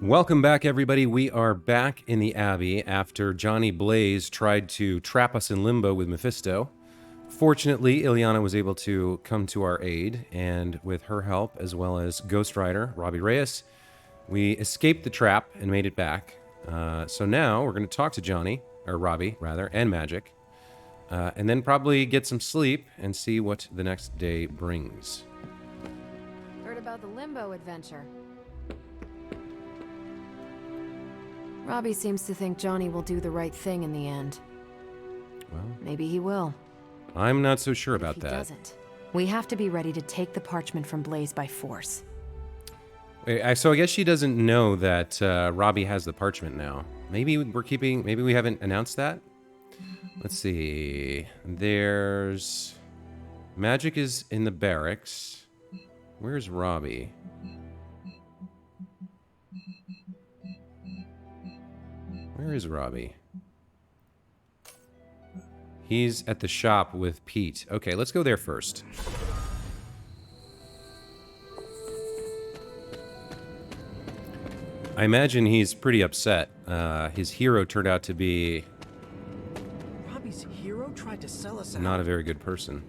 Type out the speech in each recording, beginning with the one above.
Welcome back, everybody. We are back in the Abbey after Johnny Blaze tried to trap us in limbo with Mephisto. Fortunately, Ileana was able to come to our aid, and with her help, as well as Ghost Rider, Robbie Reyes, we escaped the trap and made it back. So now we're going to talk to Johnny, or Robbie, rather, and Magic, and then probably get some sleep and see what the next day brings. Heard about the limbo adventure. Robbie seems to think Johnny will do the right thing in the end. Well, maybe he will. I'm not so sure about that. If he doesn't, we have to be ready to take the parchment from Blaze by force. So I guess she doesn't know that Robbie has the parchment now. Maybe we haven't announced that? Let's see. There's... Magic is in the barracks. Where's Robbie? Where is Robbie? He's at the shop with Pete. Okay, let's go there first. I imagine he's pretty upset. His hero turned out to be... Robbie's hero tried to sell us out. Not a very good person.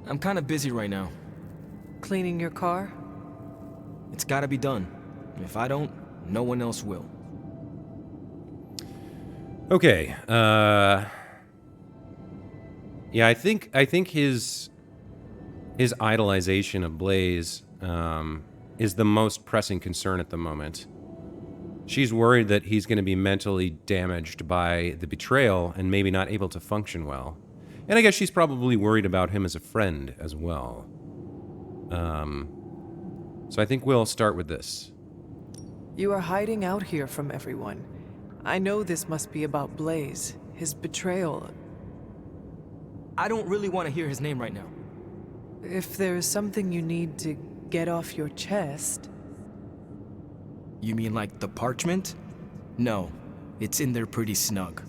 I'm kind of busy right now. Cleaning your car? It's gotta be done. If I don't, no one else will. Okay. Yeah, I think his idolization of Blaze is the most pressing concern at the moment. She's worried that he's going to be mentally damaged by the betrayal and maybe not able to function well. And I guess she's probably worried about him as a friend as well. So I think we'll start with this. You are hiding out here from everyone. I know this must be about Blaze, his betrayal. I don't really want to hear his name right now. If there is something you need to get off your chest... You mean like the parchment? No, it's in there pretty snug.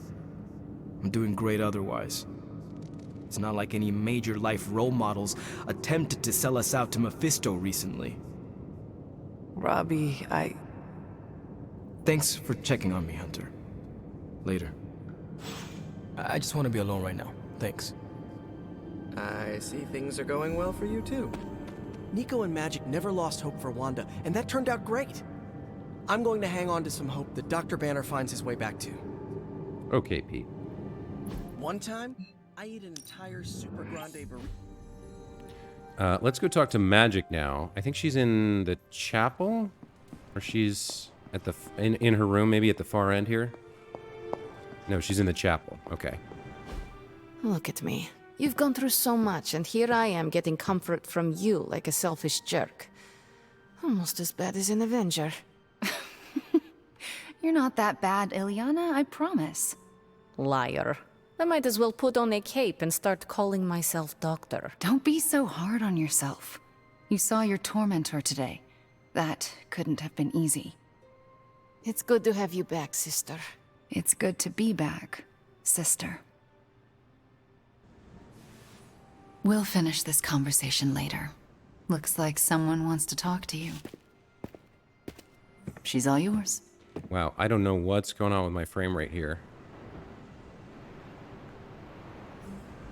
I'm doing great otherwise. It's not like any major life role models attempted to sell us out to Mephisto recently. Robbie, Thanks for checking on me, Hunter. Later. I just want to be alone right now. Thanks. I see things are going well for you, too. Nico and Magic never lost hope for Wanda, and that turned out great. I'm going to hang on to some hope that Dr. Banner finds his way back to. Okay, Pete. One time, I ate an entire Super Grande burrito. Let's go talk to Magic now. I think she's in the chapel? Or she's at the in her room, maybe at the far end here? No, she's in the chapel. Okay. Look at me. You've gone through so much, and here I am getting comfort from you like a selfish jerk. Almost as bad as an Avenger. You're not that bad, Ileana, I promise. Liar. I might as well put on a cape and start calling myself doctor. Don't be so hard on yourself. You saw your tormentor today. That couldn't have been easy. It's good to have you back, sister. It's good to be back, sister. We'll finish this conversation later. Looks like someone wants to talk to you. She's all yours. Wow, I don't know what's going on with my frame rate here.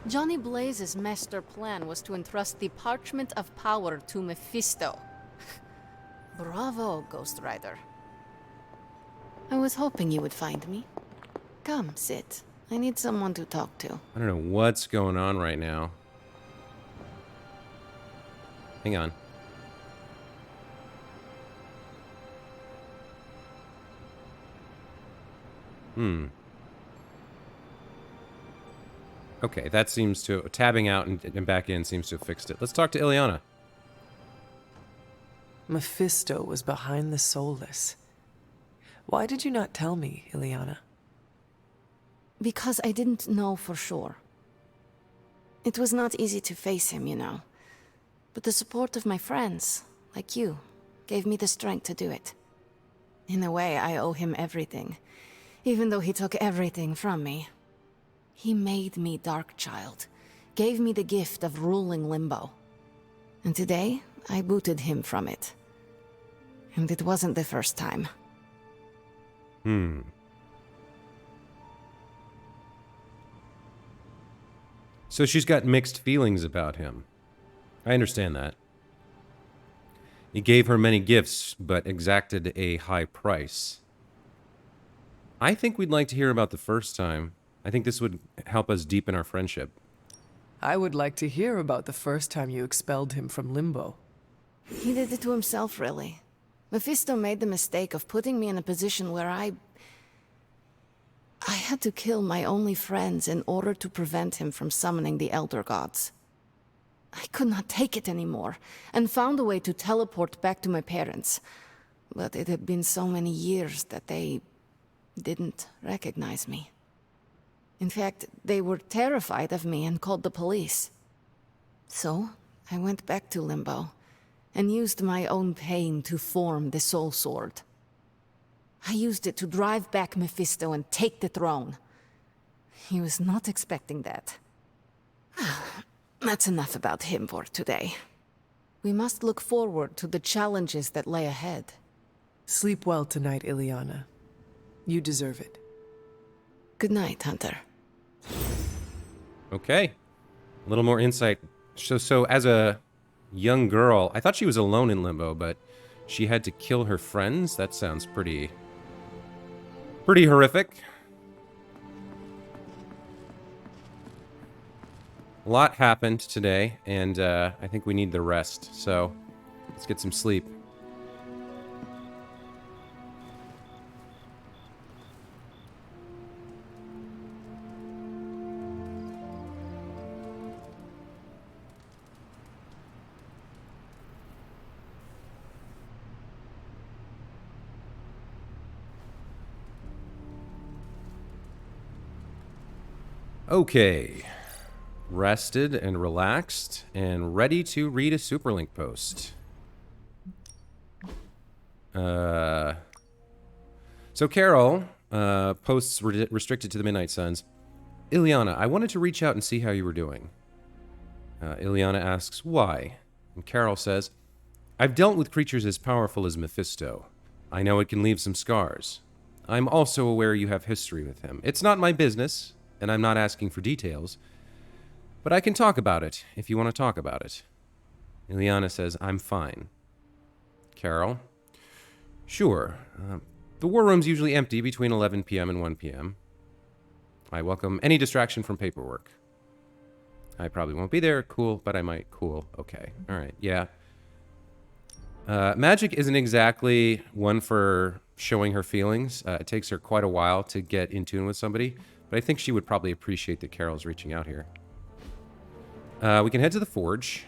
Johnny Blaze's master plan was to entrust the Parchment of Power to Mephisto. Bravo, Ghost Rider. I was hoping you would find me. Come, sit. I need someone to talk to. I don't know what's going on right now. Hang on. Okay, that seems to... Tabbing out and back in seems to have fixed it. Let's talk to Ileana. Mephisto was behind the Soulless. Why did you not tell me, Ileana? Because I didn't know for sure. It was not easy to face him, you know. But the support of my friends, like you, gave me the strength to do it. In a way, I owe him everything, even though he took everything from me. He made me Darkchild, gave me the gift of ruling Limbo. And today, I booted him from it. And it wasn't the first time. So she's got mixed feelings about him. I understand that. He gave her many gifts, but exacted a high price. I think we'd like to hear about the first time. I think this would help us deepen our friendship. I would like to hear about the first time you expelled him from Limbo. He did it to himself, really. Mephisto made the mistake of putting me in a position where I had to kill my only friends in order to prevent him from summoning the Elder Gods. I could not take it anymore, and found a way to teleport back to my parents. But it had been so many years that they didn't recognize me. In fact, they were terrified of me and called the police. So, I went back to Limbo, and used my own pain to form the Soul Sword. I used it to drive back Mephisto and take the throne. He was not expecting that. That's enough about him for today. We must look forward to the challenges that lay ahead. Sleep well tonight, Ileana. You deserve it. Good night, Hunter. Okay. A little more insight. So as a young girl, I thought she was alone in Limbo, but she had to kill her friends? That sounds pretty horrific. A lot happened today, and I think we need the rest, so let's get some sleep. Okay. Rested and relaxed and ready to read a Superlink post. So Carol, posts restricted to the Midnight Suns. Ileana, I wanted to reach out and see how you were doing. Ileana asks, why? And Carol says, I've dealt with creatures as powerful as Mephisto. I know it can leave some scars. I'm also aware you have history with him. It's not my business, and I'm not asking for details. But I can talk about it, if you want to talk about it. Ileana says, I'm fine. Carol? Sure. The war room's usually empty between 11 p.m. and 1 p.m. I welcome any distraction from paperwork. I probably won't be there. Cool, but I might. Cool. Okay. All right. Yeah. Magic isn't exactly one for showing her feelings. It takes her quite a while to get in tune with somebody, but I think she would probably appreciate that Carol's reaching out here. We can head to the forge.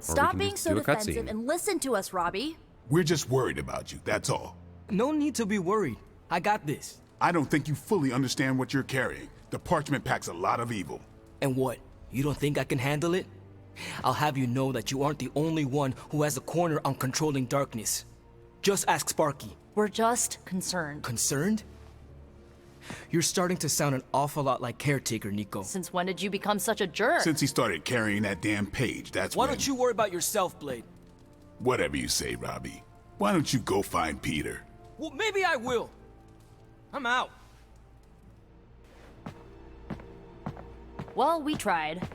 Stop being so defensive and listen to us, Robbie. We're just worried about you, that's all. No need to be worried. I got this. I don't think you fully understand what you're carrying. The parchment packs a lot of evil. And what? You don't think I can handle it? I'll have you know that you aren't the only one who has a corner on controlling darkness. Just ask Sparky. We're just concerned. Concerned? You're starting to sound an awful lot like Caretaker, Nico. Since when did you become such a jerk? Since he started carrying that damn page, that's Why when... don't you worry about yourself, Blade? Whatever you say, Robbie. Why don't you go find Peter? Well, maybe I will. I'm out. Well, we tried.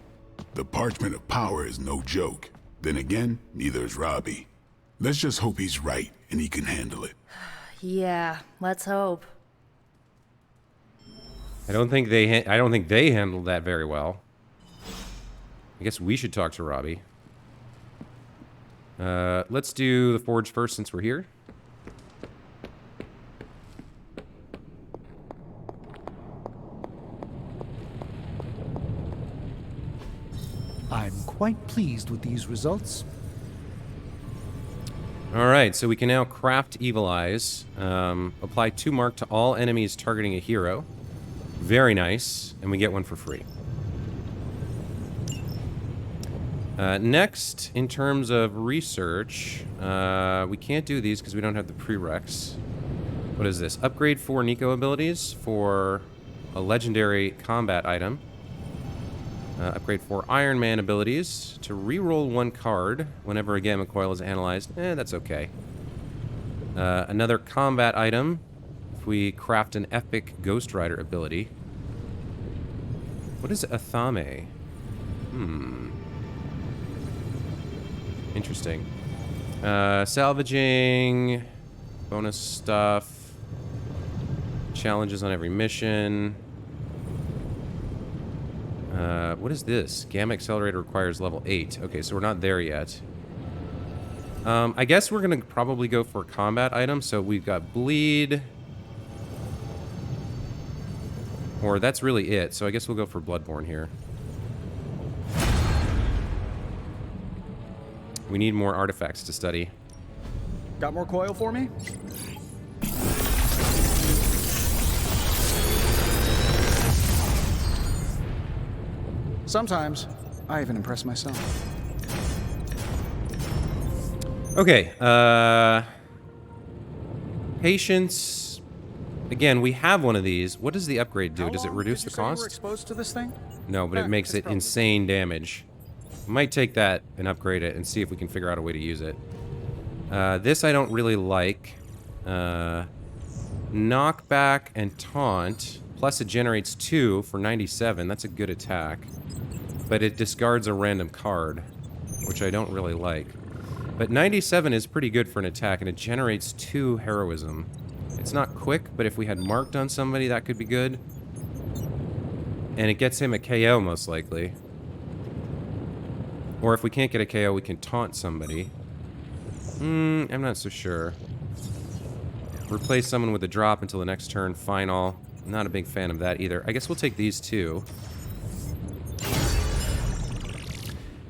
The parchment of power is no joke. Then again, neither is Robbie. Let's just hope he's right and he can handle it. Yeah, let's hope. I don't think they handled that very well. I guess we should talk to Robbie. Let's do the forge first since we're here. I'm quite pleased with these results. Alright, so we can now craft Evil Eyes. Apply 2 mark to all enemies targeting a hero. Very nice. And we get one for free. Next, in terms of research, we can't do these because we don't have the prereqs. What is this? Upgrade 4 Nico abilities for a legendary combat item. Upgrade 4 Iron Man abilities to reroll 1 card whenever a gamma coil is analyzed. That's okay. Another combat item. If we craft an epic Ghost Rider ability. What is Athame? Interesting. Salvaging. Bonus stuff. Challenges on every mission. What is this? Gamma Accelerator requires level 8. Okay, so we're not there yet. I guess we're going to probably go for a combat item. So we've got Bleed. Or that's really it. So I guess we'll go for Bloodborne here. We need more artifacts to study. Got more coil for me? Sometimes, I even impress myself. Okay, Patience. Again, we have one of these. What does the upgrade do? Does it reduce the cost? You were exposed to this thing? No, but it makes it insane damage. We might take that and upgrade it and see if we can figure out a way to use it. This I don't really like. Knockback and Taunt. Plus it generates 2 for 97. That's a good attack. But it discards a random card, which I don't really like. But 97 is pretty good for an attack, and it generates 2 heroism. It's not quick, but if we had marked on somebody, that could be good. And it gets him a KO, most likely. Or if we can't get a KO, we can taunt somebody. I'm not so sure. Replace someone with a drop until the next turn. Final. Not a big fan of that either. I guess we'll take these 2.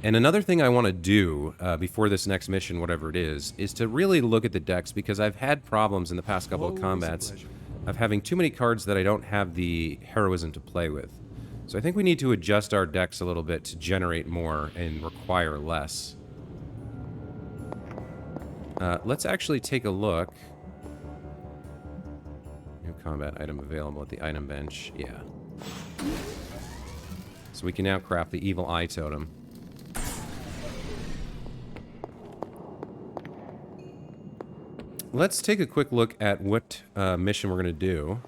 And another thing I want to do before this next mission, whatever it is to really look at the decks, because I've had problems in the past couple of combats of having too many cards that I don't have the heroism to play with. So I think we need to adjust our decks a little bit to generate more and require less. Let's actually take a look. New combat item available at the item bench. Yeah. So we can now craft the Evil Eye Totem. Let's take a quick look at what mission we're going to do.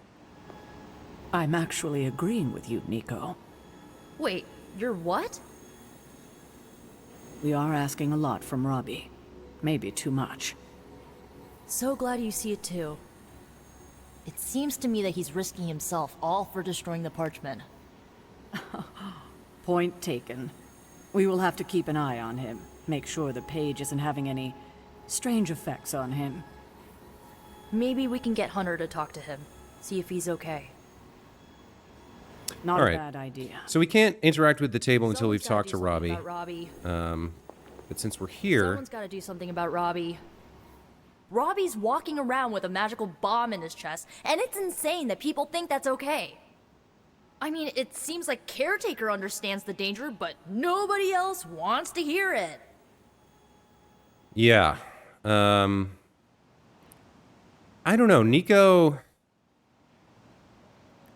I'm actually agreeing with you, Nico. Wait, you're what? We are asking a lot from Robbie. Maybe too much. So glad you see it too. It seems to me that he's risking himself all for destroying the parchment. Point taken. We will have to keep an eye on him. Make sure the page isn't having any strange effects on him. Maybe we can get Hunter to talk to him. See if he's okay. Not a bad idea. So we can't interact with the table until we've Someone's talked to gotta do Robbie. something about Robbie. But since we're here... Someone's got to do something about Robbie. Robbie's walking around with a magical bomb in his chest, and it's insane that people think that's okay. I mean, it seems like Caretaker understands the danger, but nobody else wants to hear it. Yeah. I don't know. Nico...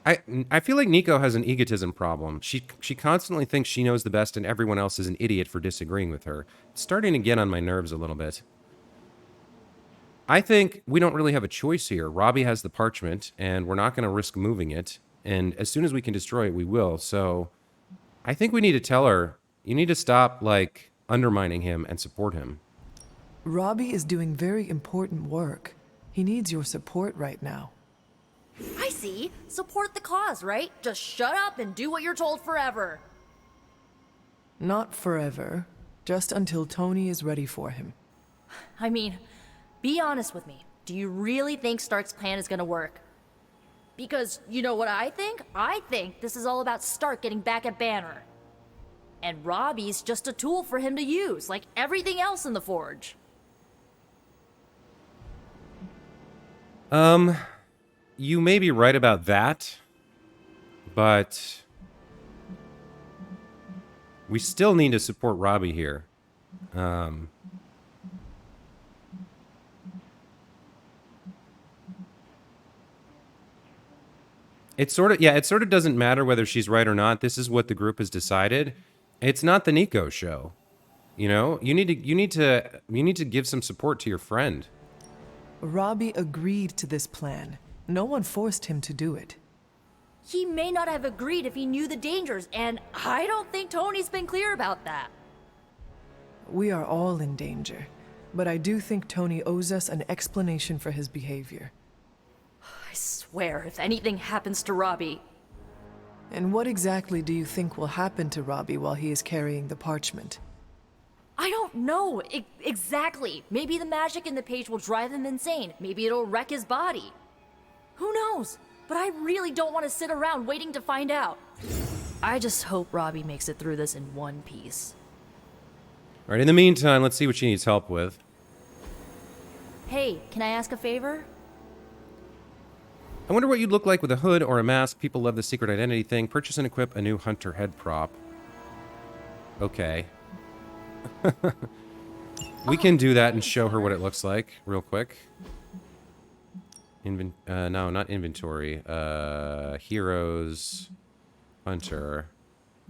I feel like Nico has an egotism problem. She constantly thinks she knows the best and everyone else is an idiot for disagreeing with her. It's starting to get on my nerves a little bit. I think we don't really have a choice here. Robbie has the parchment, and we're not going to risk moving it. And as soon as we can destroy it, we will. So I think we need to tell her, you need to stop, like, undermining him and support him. Robbie is doing very important work. He needs your support right now. I see. Support the cause, right? Just shut up and do what you're told forever. Not forever. Just until Tony is ready for him. I mean, be honest with me. Do you really think Stark's plan is gonna work? Because, you know what I think? I think this is all about Stark getting back at Banner. And Robbie's just a tool for him to use, like everything else in the Forge. You may be right about that, but we still need to support Robbie here. It sort of doesn't matter whether she's right or not. This is what the group has decided. It's not the Nico show. You know, you need to give some support to your friend. Robbie agreed to this plan. No one forced him to do it. He may not have agreed if he knew the dangers, and I don't think Tony's been clear about that. We are all in danger, but I do think Tony owes us an explanation for his behavior. I swear, if anything happens to Robbie... And what exactly do you think will happen to Robbie while he is carrying the parchment? I don't know exactly. Maybe the magic in the page will drive him insane. Maybe it'll wreck his body. Who knows? But I really don't want to sit around waiting to find out. I just hope Robbie makes it through this in one piece. All right, in the meantime, let's see what she needs help with. Hey, can I ask a favor? I wonder what you'd look like with a hood or a mask. People love the secret identity thing. Purchase and equip a new hunter head prop. Okay. We can do that and show her what it looks like real quick. No, not inventory. Heroes, hunter,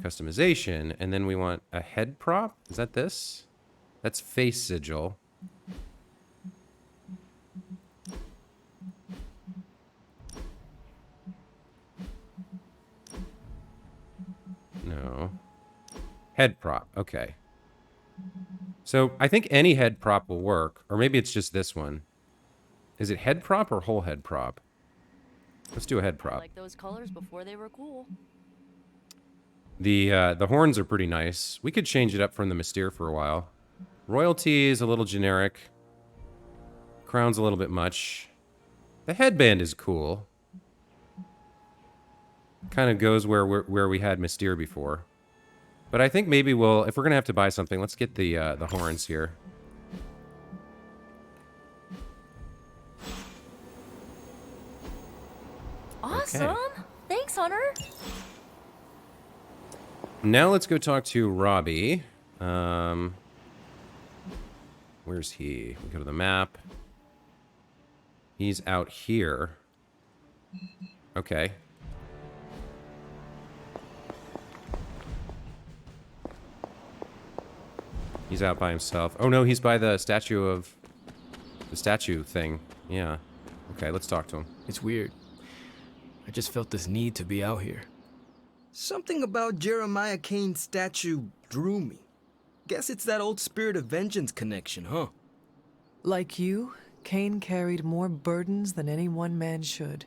customization, and then we want a head prop. Is that this? That's face sigil. No. Head prop. Okay. So I think any head prop will work, or maybe it's just this one. Is it head prop or whole head prop? Let's do a head prop. I like those colors before they were cool. The horns are pretty nice. We could change it up from the Mystere for a while. Royalty is a little generic. Crown's a little bit much. The headband is cool. Kind of goes where we had Mystere before. But I think maybe we'll, if we're gonna have to buy something, let's get the horns here. Awesome! Okay. Thanks, Hunter! Now let's go talk to Robbie. Where's he? We go to the map. He's out here. Okay. He's out by himself. Oh no, he's by the statue thing. Yeah. Okay, let's talk to him. It's weird. I just felt this need to be out here. Something about Jeremiah Kane's statue drew me. Guess it's that old spirit of vengeance connection, huh? Like you, Kane carried more burdens than any one man should.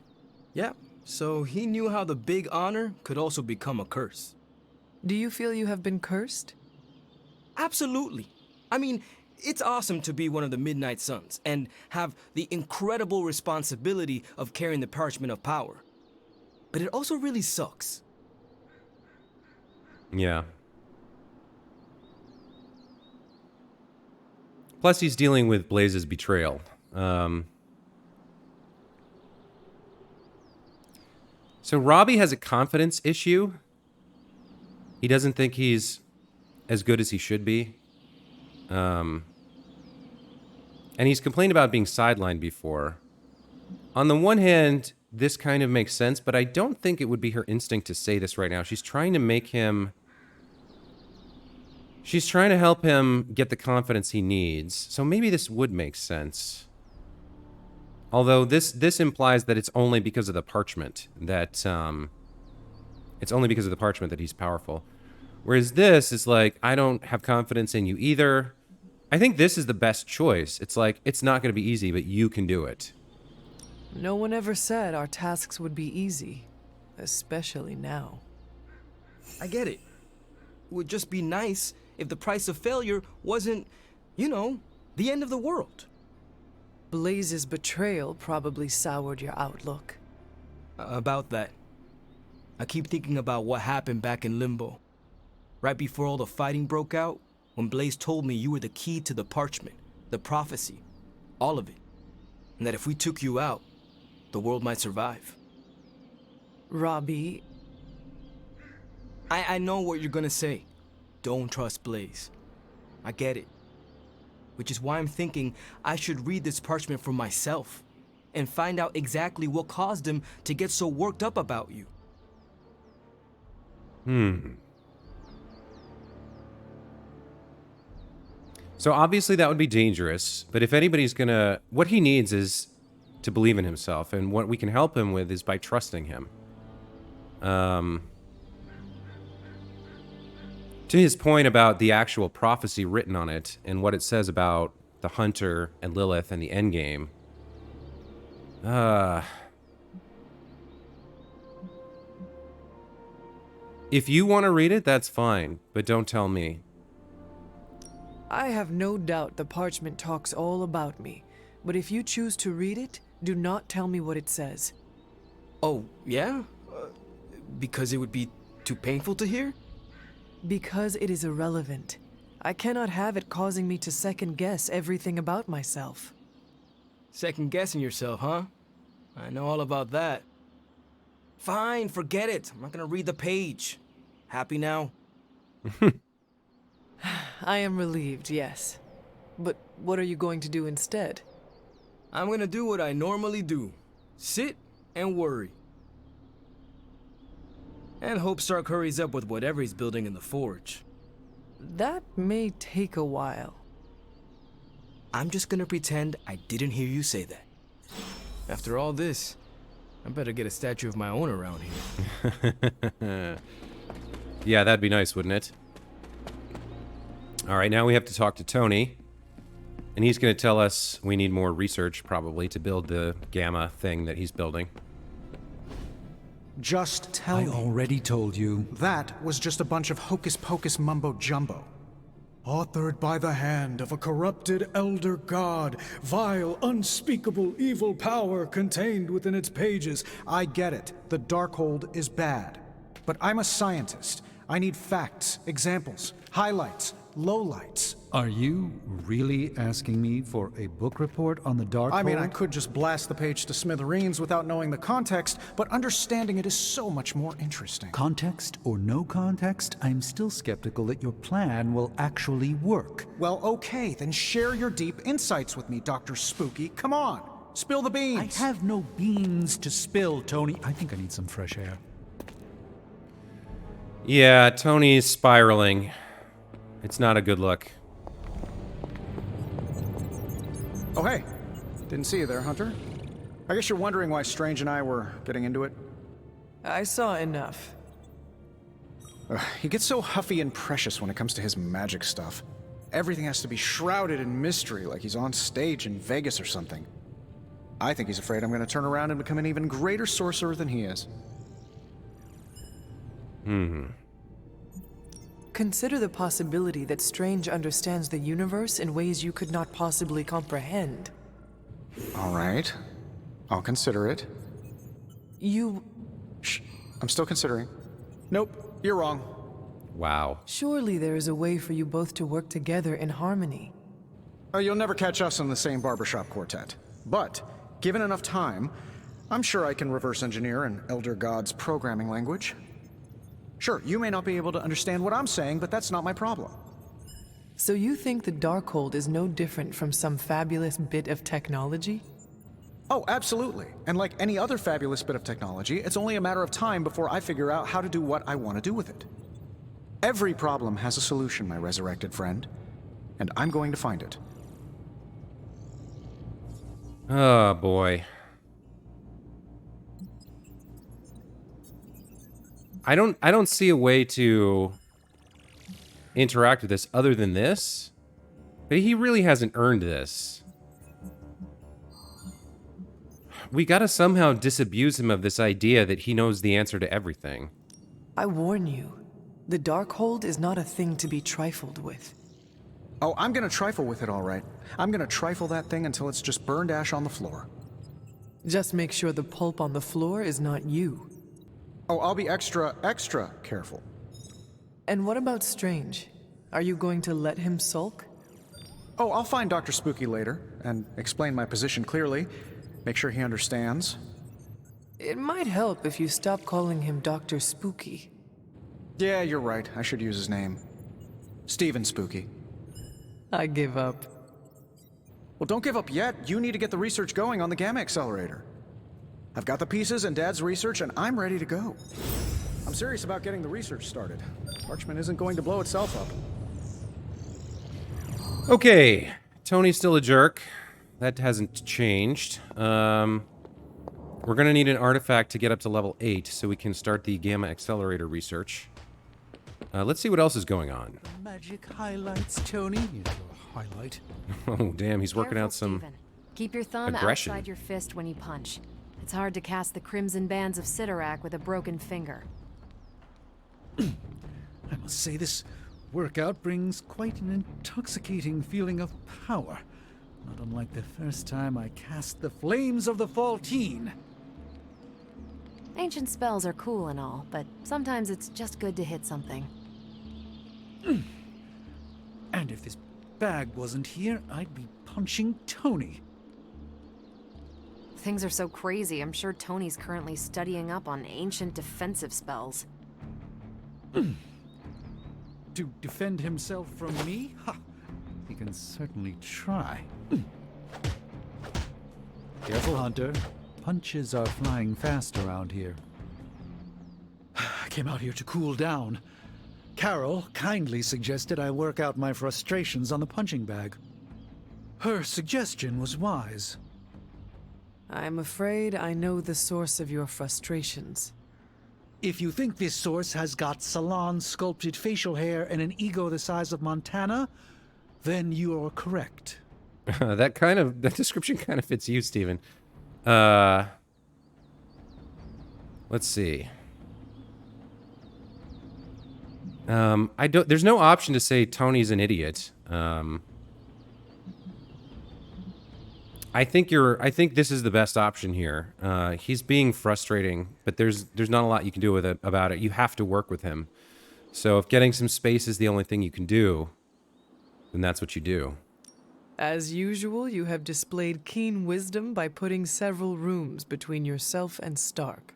Yeah, so he knew how the big honor could also become a curse. Do you feel you have been cursed? Absolutely. I mean, it's awesome to be one of the Midnight Suns and have the incredible responsibility of carrying the parchment of power. But it also really sucks. Yeah. Plus, he's dealing with Blaze's betrayal. So Robbie has a confidence issue. He doesn't think he's as good as he should be. And he's complained about being sidelined before. On the one hand, this kind of makes sense, but I don't think it would be her instinct to say this right now. She's trying to make him... She's trying to help him get the confidence he needs. So maybe this would make sense. Although this implies that it's only because of the parchment that... it's only because of the parchment that he's powerful. Whereas this is like, I don't have confidence in you either. I think this is the best choice. It's like, it's not going to be easy, but you can do it. No one ever said our tasks would be easy, especially now. I get it. It would just be nice if the price of failure wasn't, you know, the end of the world. Blaze's betrayal probably soured your outlook. About that. I keep thinking about what happened back in Limbo. Right before all the fighting broke out, when Blaze told me you were the key to the parchment, the prophecy, all of it. And that if we took you out, the world might survive. Robbie... I know what you're gonna say. Don't trust Blaze. I get it. Which is why I'm thinking I should read this parchment for myself and find out exactly what caused him to get so worked up about you. So obviously that would be dangerous, but if anybody's gonna... What he needs is to believe in himself, and what we can help him with is by trusting him. To his point about the actual prophecy written on it, and what it says about the Hunter and Lilith and the Endgame. If you want to read it, that's fine, but don't tell me. I have no doubt the parchment talks all about me, but if you choose to read it, do not tell me what it says. Oh, yeah? Because it would be too painful to hear? Because it is irrelevant. I cannot have it causing me to second-guess everything about myself. Second-guessing yourself, huh? I know all about that. Fine, forget it. I'm not gonna read the page. Happy now? I am relieved, yes. But what are you going to do instead? I'm gonna do what I normally do. Sit and worry. And hope Stark hurries up with whatever he's building in the forge. That may take a while. I'm just gonna pretend I didn't hear you say that. After all this, I better get a statue of my own around here. Yeah, that'd be nice, wouldn't it? All right, now we have to talk to Tony. And he's going to tell us we need more research, probably, to build the gamma thing that he's building. Just tell me. I already told you. That was just a bunch of hocus-pocus mumbo-jumbo. Authored by the hand of a corrupted elder god, vile, unspeakable evil power contained within its pages. I get it. The Darkhold is bad. But I'm a scientist. I need facts, examples, highlights, lowlights. Are you really asking me for a book report on the Darkhold? I mean, I could just blast the page to smithereens without knowing the context, but understanding it is so much more interesting. Context or no context, I'm still skeptical that your plan will actually work. Well, okay, then share your deep insights with me, Dr. Spooky. Come on, spill the beans. I have no beans to spill, Tony. I think I need some fresh air. Yeah, Tony's spiraling. It's not a good look. Oh, hey. Didn't see you there, Hunter. I guess you're wondering why Strange and I were getting into it. I saw enough. He gets so huffy and precious when it comes to his magic stuff. Everything has to be shrouded in mystery, like he's on stage in Vegas or something. I think he's afraid I'm going to turn around and become an even greater sorcerer than he is. Consider the possibility that Strange understands the universe in ways you could not possibly comprehend. All right. I'll consider it. You... Shh. I'm still considering. Nope. You're wrong. Wow. Surely there is a way for you both to work together in harmony. Oh, you'll never catch us in the same barbershop quartet. But, given enough time, I'm sure I can reverse engineer an Elder God's programming language. Sure, you may not be able to understand what I'm saying, but that's not my problem. So you think the Darkhold is no different from some fabulous bit of technology? Oh, absolutely. And like any other fabulous bit of technology, it's only a matter of time before I figure out how to do what I want to do with it. Every problem has a solution, my resurrected friend. And I'm going to find it. Oh, boy. I don't see a way to interact with this other than this. But he really hasn't earned this. We gotta somehow disabuse him of this idea that he knows the answer to everything. I warn you, the Darkhold is not a thing to be trifled with. Oh, I'm gonna trifle with it, all right. I'm gonna trifle that thing until it's just burned ash on the floor. Just make sure the pulp on the floor is not you. Oh, I'll be extra careful. And what about Strange? Are you going to let him sulk? Oh, I'll find Dr. Spooky later and explain my position clearly. Make sure he understands. It might help if you stop calling him Dr. Spooky. Yeah, you're right. I should use his name. Stephen Spooky. I give up. Well, don't give up yet. You need to get the research going on the Gamma Accelerator. I've got the pieces and Dad's research, and I'm ready to go. I'm serious about getting the research started. Parchment isn't going to blow itself up. Okay, Tony's still a jerk. That hasn't changed. We're gonna need an artifact to get up to level 8 so we can start the Gamma Accelerator research. Let's see what else is going on. Magic highlights, Tony. You know, a highlight. Oh, damn, he's working Careful, out some Steven. Keep your thumb aggression. outside your fist when you punch. It's hard to cast the crimson bands of Sidorak with a broken finger. I must say this workout brings quite an intoxicating feeling of power. Not unlike the first time I cast the flames of the Faultine. Ancient spells are cool and all, but sometimes it's just good to hit something. And if this bag wasn't here, I'd be punching Tony. Things are so crazy, I'm sure Tony's currently studying up on ancient defensive spells. To defend himself from me? Ha! He can certainly try. Careful, Hunter. Punches are flying fast around here. I came out here to cool down. Carol kindly suggested I work out my frustrations on the punching bag. Her suggestion was wise. I'm afraid I know the source of your frustrations. If you think this source has got salon-sculpted facial hair and an ego the size of Montana, then you are correct. That description kind of fits you, Steven. Let's see. There's no option to say Tony's an idiot. I think this is the best option here. He's being frustrating, but there's not a lot you can do about it. You have to work with him. So if getting some space is the only thing you can do, then that's what you do. As usual, you have displayed keen wisdom by putting several rooms between yourself and Stark.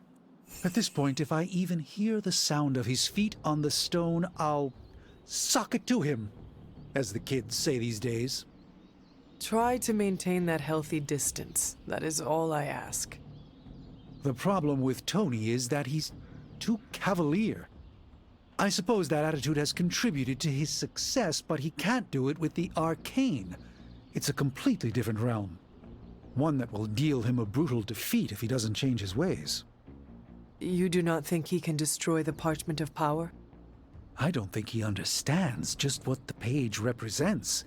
At this point, if I even hear the sound of his feet on the stone, I'll sock it to him, as the kids say these days. Try to maintain that healthy distance. That is all I ask. The problem with Tony is that he's too cavalier. I suppose that attitude has contributed to his success, but he can't do it with the arcane. It's a completely different realm. One that will deal him a brutal defeat if he doesn't change his ways. You do not think he can destroy the Parchment of Power? I don't think he understands just what the page represents.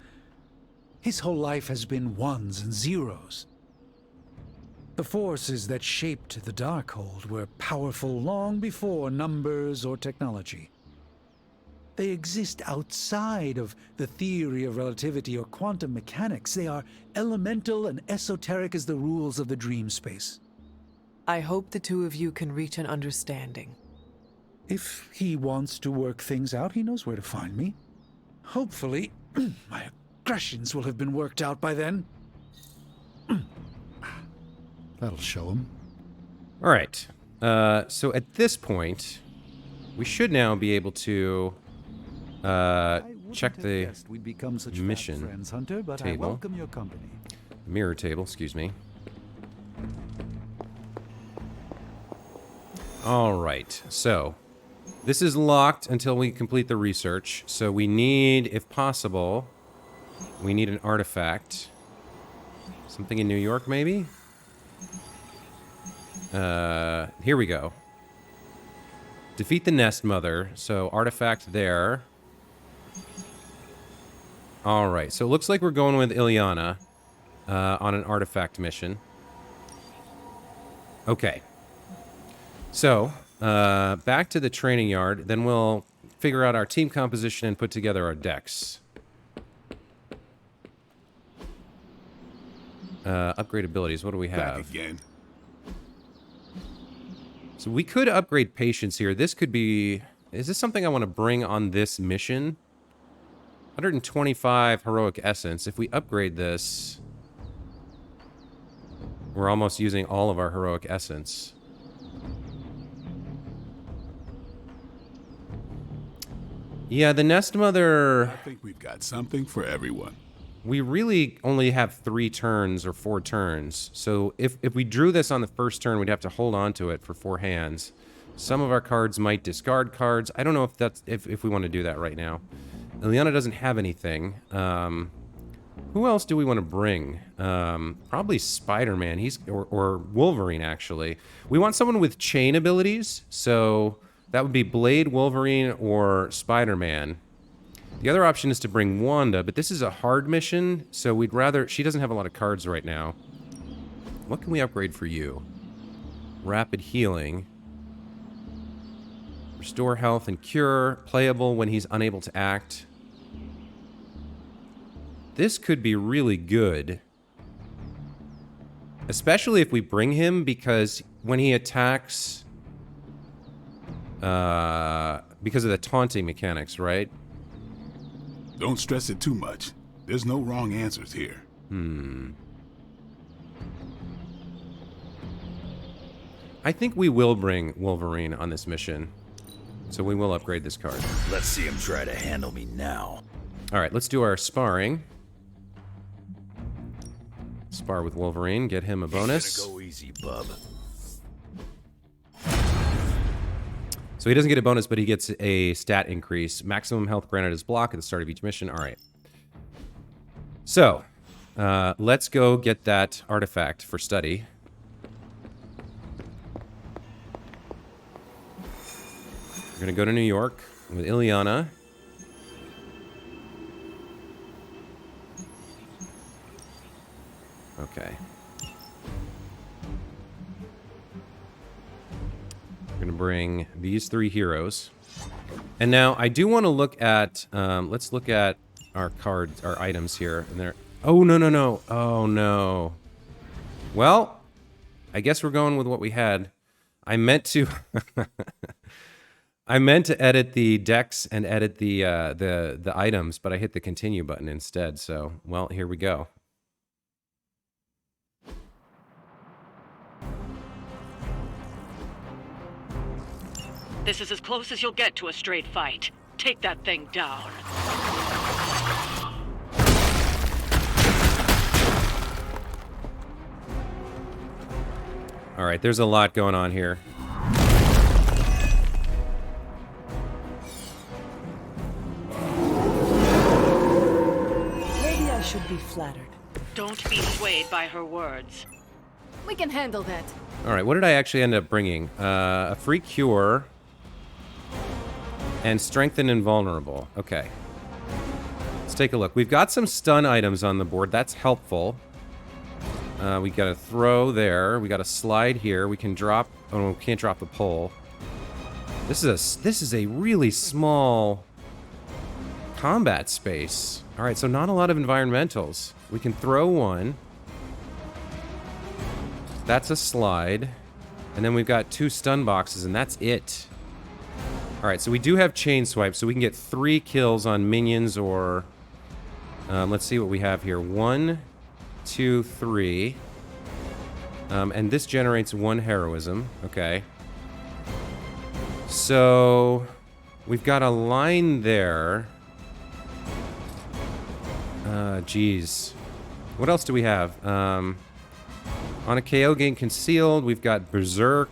His whole life has been ones and zeros. The forces that shaped the Darkhold were powerful long before numbers or technology. They exist outside of the theory of relativity or quantum mechanics. They are elemental and esoteric as the rules of the dream space. I hope the two of you can reach an understanding. If he wants to work things out, he knows where to find me. Hopefully, my aggressions will have been worked out by then. That'll show him. All right. So at this point, we should now be able to check the mission friends, Hunter, but table. I welcome your company. Mirror table, excuse me. All right. So this is locked until we complete the research. So we need, if possible, we need an artifact. Something in New York, maybe? Here we go. Defeat the Nest Mother. So artifact there. All right. So it looks like we're going with Ilyana on an artifact mission. Okay. So back to the training yard. Then we'll figure out our team composition and put together our decks. Upgrade abilities. What do we have? Back again. So we could upgrade patience here. This could be... Is this something I want to bring on this mission? 125 heroic essence. If we upgrade this, we're almost using all of our heroic essence. Yeah, the Nest Mother... I think we've got something for everyone. We really only have 3 turns or 4 turns. So if we drew this on the first turn, we'd have to hold on to it for 4 hands. Some of our cards might discard cards. I don't know if that's if we want to do that right now. Ilyana doesn't have anything. Who else do we want to bring? Probably Spider-Man. Or Wolverine, actually. We want someone with chain abilities, so that would be Blade, Wolverine, or Spider-Man. The other option is to bring Wanda, but this is a hard mission, so we'd rather... She doesn't have a lot of cards right now. What can we upgrade for you? Rapid healing. Restore health and cure. Playable when he's unable to act. This could be really good. Especially if we bring him, because when he attacks... because of the taunting mechanics, right? Don't stress it too much. There's no wrong answers here. I think we will bring Wolverine on this mission. So we will upgrade this card. Let's see him try to handle me now. Alright, let's do our sparring. Spar with Wolverine, get him a bonus. Gonna go easy, bub. So he doesn't get a bonus, but he gets a stat increase. Maximum health granted is block at the start of each mission. Alright. So, let's go get that artifact for study. We're gonna go to New York with Ileana. Okay. We're gonna bring these 3 heroes. And now, I do want to look at, let's look at our cards, our items here. And they're, oh, no, no, no. Oh, no. Well, I guess we're going with what we had. I meant to... I meant to edit the decks and edit the items, but I hit the continue button instead. So, well, here we go. This is as close as you'll get to a straight fight. Take that thing down. All right, there's a lot going on here. Maybe I should be flattered. Don't be swayed by her words. We can handle that. All right, what did I actually end up bringing? A free cure and strengthen invulnerable. Okay. Let's take a look. We've got some stun items on the board. That's helpful. We got a throw there. We got a slide here. We can drop... Oh, no, we can't drop the pole. This is a really small combat space. All right, so not a lot of environmentals. We can throw one. That's a slide. And then we've got 2 stun boxes, and that's it. All right, so we do have chain swipe, so we can get 3 kills on minions or... let's see what we have here. 1, 2, 3. And this generates 1 heroism. Okay. So we've got a line there. Geez. What else do we have? On a KO gain concealed, we've got Berserk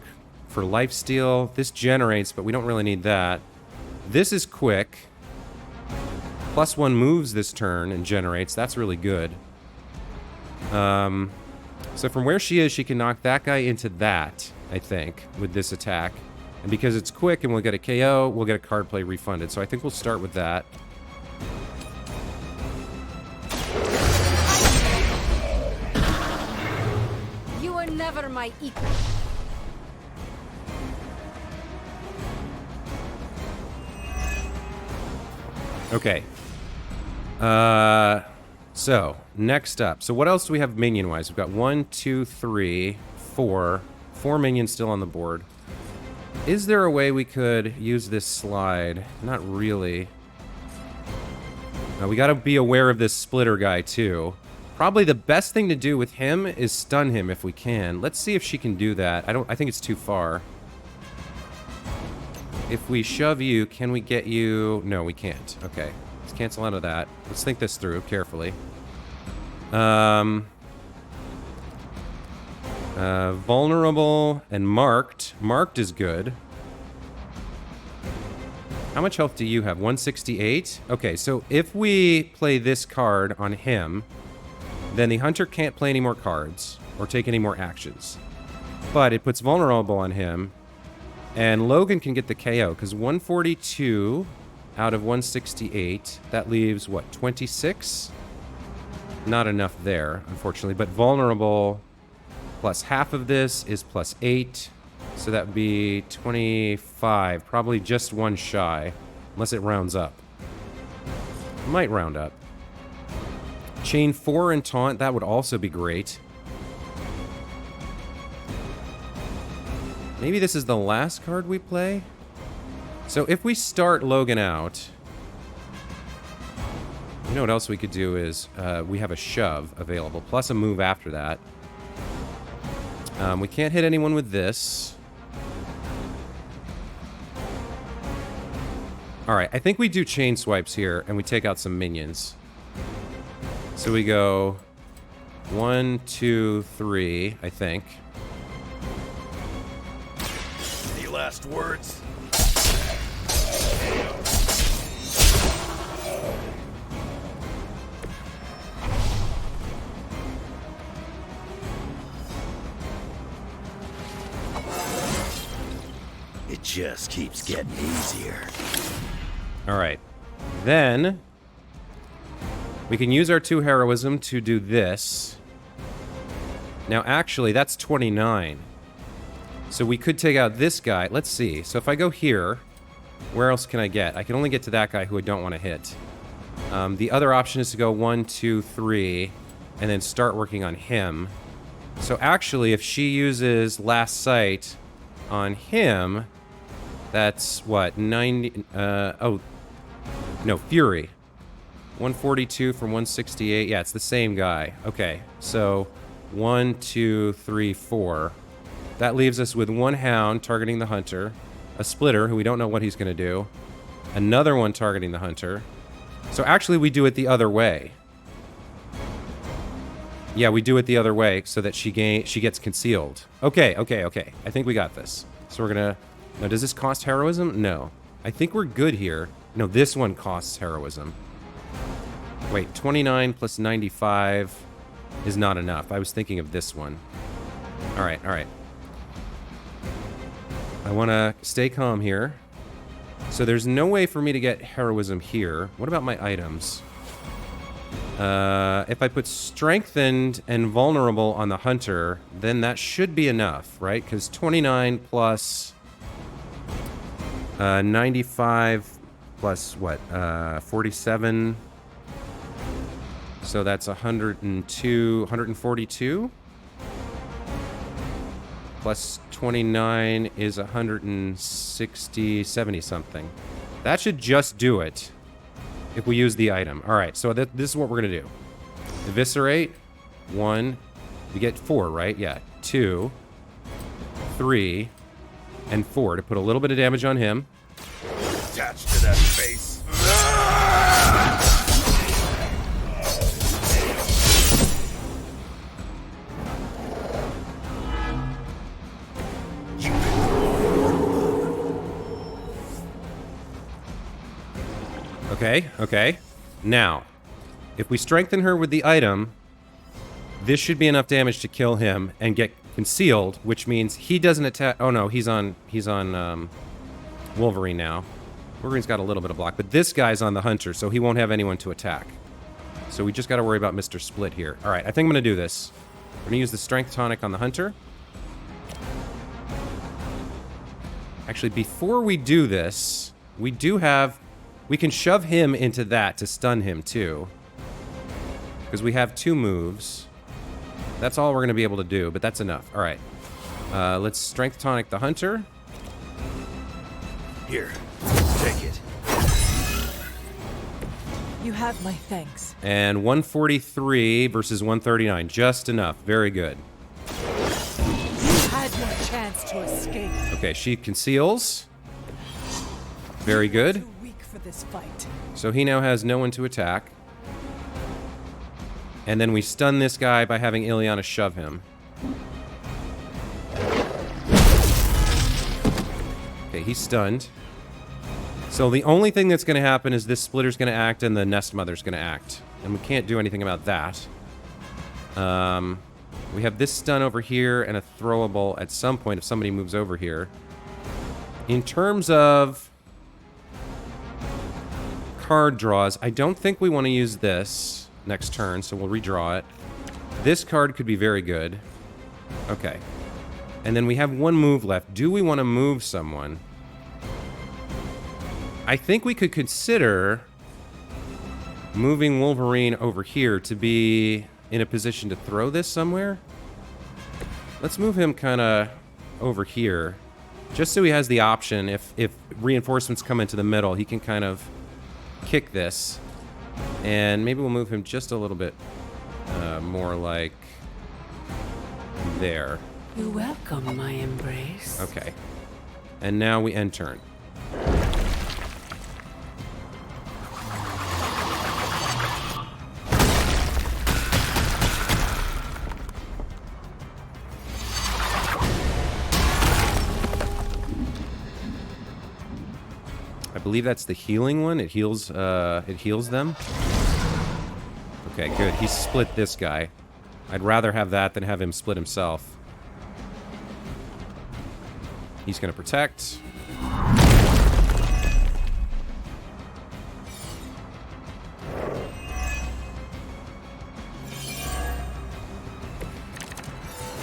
for lifesteal. This generates, but we don't really need that. This is quick. +1 moves this turn and generates. That's really good. So from where she is, she can knock that guy into that, I think, with this attack. And because it's quick and we'll get a KO, we'll get a card play refunded. So I think we'll start with that. You were never my equal. Okay. So, next up. So what else do we have minion-wise? We've got 1, 2, 3, 4. 4 minions still on the board. Is there a way we could use this slide? Not really. We gotta be aware of this splitter guy, too. Probably the best thing to do with him is stun him if we can. Let's see if she can do that. I think it's too far. If we shove you, can we get you... No, we can't. Okay. Let's cancel out of that. Let's think this through carefully. Vulnerable and marked. Marked is good. How much health do you have? 168? Okay, so if we play this card on him, then the hunter can't play any more cards or take any more actions. But it puts vulnerable on him, and Logan can get the KO, because 142 out of 168, that leaves, what, 26? Not enough there, unfortunately, but vulnerable plus half of this is plus 8, so that would be 25, probably just one shy, unless it rounds up. Might round up. Chain 4 and Taunt, that would also be great. Maybe this is the last card we play? So if we start Logan out, you know what else we could do is, we have a shove available, plus a move after that. We can't hit anyone with this. Alright, I think we do chain swipes here, and we take out some minions. So we go 1, 2, 3, I think. Any last words? It just keeps getting easier. Alright. Then we can use our 2 heroism to do this. Now, actually, that's 29. So we could take out this guy. Let's see. So if I go here, where else can I get? I can only get to that guy who I don't want to hit. The other option is to go 1, 2, 3, and then start working on him. So actually, if she uses Last Sight on him, that's what? 90... oh, no, Fury. 142 from 168. Yeah, it's the same guy. Okay, so 1, 2, 3, 4. That leaves us with 1 hound targeting the hunter, a splitter who we don't know what he's going to do, another one targeting the hunter. So actually we do it the other way. Yeah, we do it the other way so that she gets concealed. Okay. I think we got this. So we're going to... Now, does this cost heroism? No. I think we're good here. No, this one costs heroism. Wait, 29 plus 95 is not enough. I was thinking of this one. All right. I want to stay calm here. So there's no way for me to get heroism here. What about my items? If I put strengthened and vulnerable on the hunter, then that should be enough, right? Because 29 plus 95 plus what? 47. So that's 142. Plus 29 is 160, 70 something. That should just do it if we use the item. All right, so this is what we're going to do. Eviscerate. 1. We get 4, right? Yeah. 2, 3, and 4 to put a little bit of damage on him. Attached to that face. Okay. Now, if we strengthen her with the item, this should be enough damage to kill him and get concealed, which means he doesn't attack. Oh no, he's on Wolverine now. Wolverine's got a little bit of block, but this guy's on the hunter, so he won't have anyone to attack. So we just got to worry about Mr. Split here. All right, I think I'm going to do this. I'm going to use the Strength Tonic on the hunter. Actually, before we do this, we can shove him into that to stun him too. Because we have 2 moves. That's all we're going to be able to do, but that's enough. All right. Let's Strength Tonic the hunter. Here, take it. You have my thanks. And 143 versus 139. Just enough. Very good. You had your chance to escape. Okay, she conceals. Very good. Too weak for this fight. So he now has no one to attack. And then we stun this guy by having Ileana shove him. Okay, he's stunned. So the only thing that's going to happen is this splitter's going to act and the nest mother's going to act. And we can't do anything about that. We have this stun over here and a throwable at some point if somebody moves over here. In terms of card draws, I don't think we want to use this next turn, so we'll redraw it. This card could be very good. Okay. And then we have one move left. Do we want to move someone? I think we could consider moving Wolverine over here to be in a position to throw this somewhere. Let's move him kind of over here. Just so he has the option, if reinforcements come into the middle, he can kind of kick this. And maybe we'll move him just a little bit more like there. You welcome my embrace. Okay. And now we end turn. I believe that's the healing one. It heals them. Okay, good. He split this guy. I'd rather have that than have him split himself. He's gonna protect.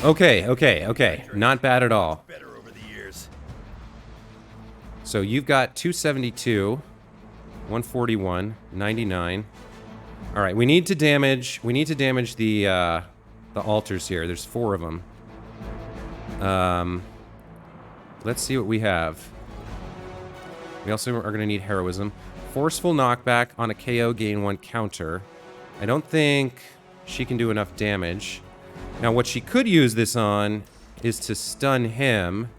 Okay. Not bad at all. So you've got 272, 141, 99. All right, we need to damage the altars here. There's 4 of them. Let's see what we have. We also are going to need heroism. Forceful knockback on a KO, gain 1 counter. I don't think she can do enough damage. Now, what she could use this on is to stun him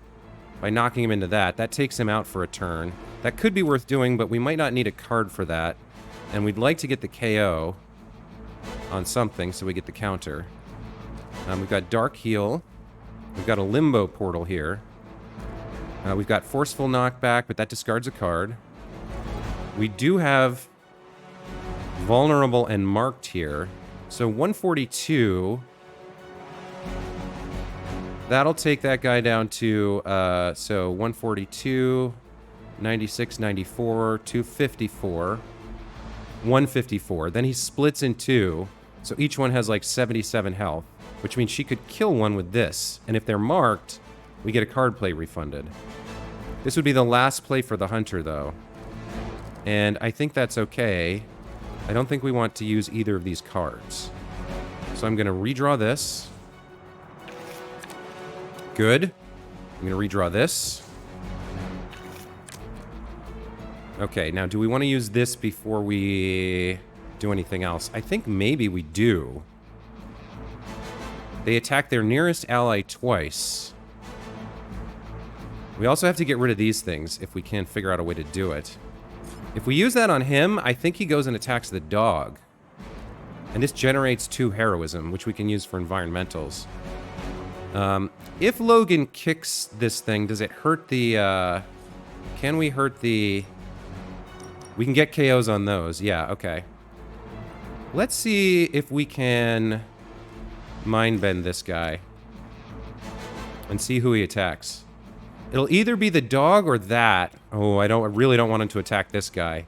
by knocking him into that. That takes him out for a turn. That could be worth doing, but we might not need a card for that. And we'd like to get the KO on something, so we get the counter. We've got Dark Heal. We've got a Limbo Portal here. We've got Forceful Knockback, but that discards a card. We do have Vulnerable and Marked here. So 142... that'll take that guy down to, so 142, 96, 94, 254, 154. Then he splits in 2, so each one has like 77 health, which means she could kill one with this. And if they're marked, we get a card play refunded. This would be the last play for the Hunter, though. And I think that's okay. I don't think we want to use either of these cards. So I'm going to redraw this. Good. I'm going to redraw this. Okay, now do we want to use this before we do anything else? I think maybe we do. They attack their nearest ally twice. We also have to get rid of these things if we can figure out a way to do it. If we use that on him, I think he goes and attacks the dog. And this generates 2 heroism, which we can use for environmentals. If Logan kicks this thing, does it hurt the, can we hurt the... We can get KOs on those. Yeah, okay. Let's see if we can mind bend this guy. And see who he attacks. It'll either be the dog or that. Oh, I really don't want him to attack this guy.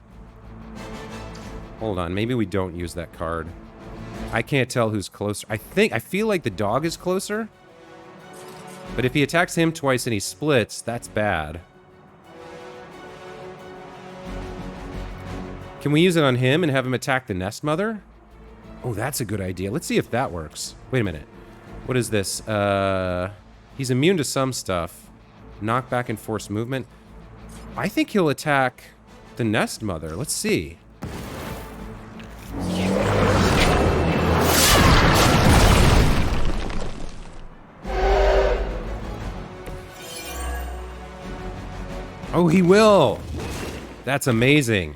Hold on, maybe we don't use that card. I can't tell who's closer. I feel like the dog is closer. But if he attacks him twice and he splits, that's bad. Can we use it on him and have him attack the Nest Mother? Oh, that's a good idea. Let's see if that works. Wait a minute. What is this? He's immune to some stuff. Knockback and forced movement. I think he'll attack the Nest Mother. Let's see. Oh, he will! That's amazing.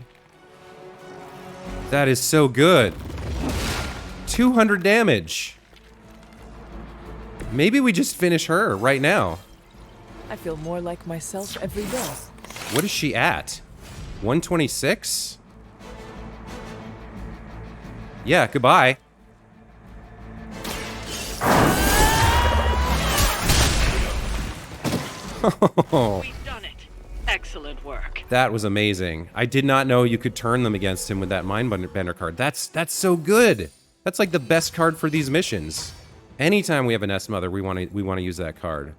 That is so good. 200 damage. Maybe we just finish her right now. I feel more like myself every day. What is she at? 126? Yeah, goodbye. We've done it. Excellent work. That was amazing. I did not know you could turn them against him with that Mindbender card. That's so good. That's like the best card for these missions. Anytime we have an S-Mother, we want to use that card.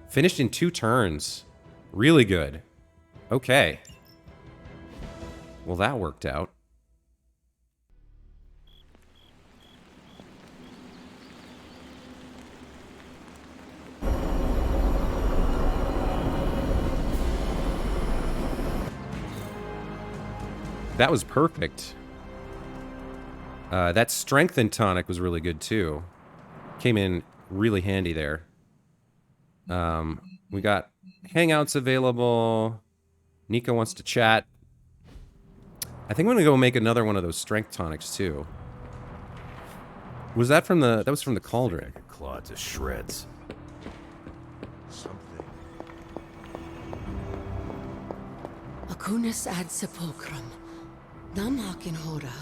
Finished in 2 turns. Really good. Okay. Well, that worked out. That was perfect. That strength and tonic was really good too. Came in really handy there. We got hangouts available. Nico wants to chat. I think I'm gonna go make another one of those strength tonics too. Was that from the? That was from the cauldron. Claw to shreds. Acunis ad sepulchrum. Nam hac in hora.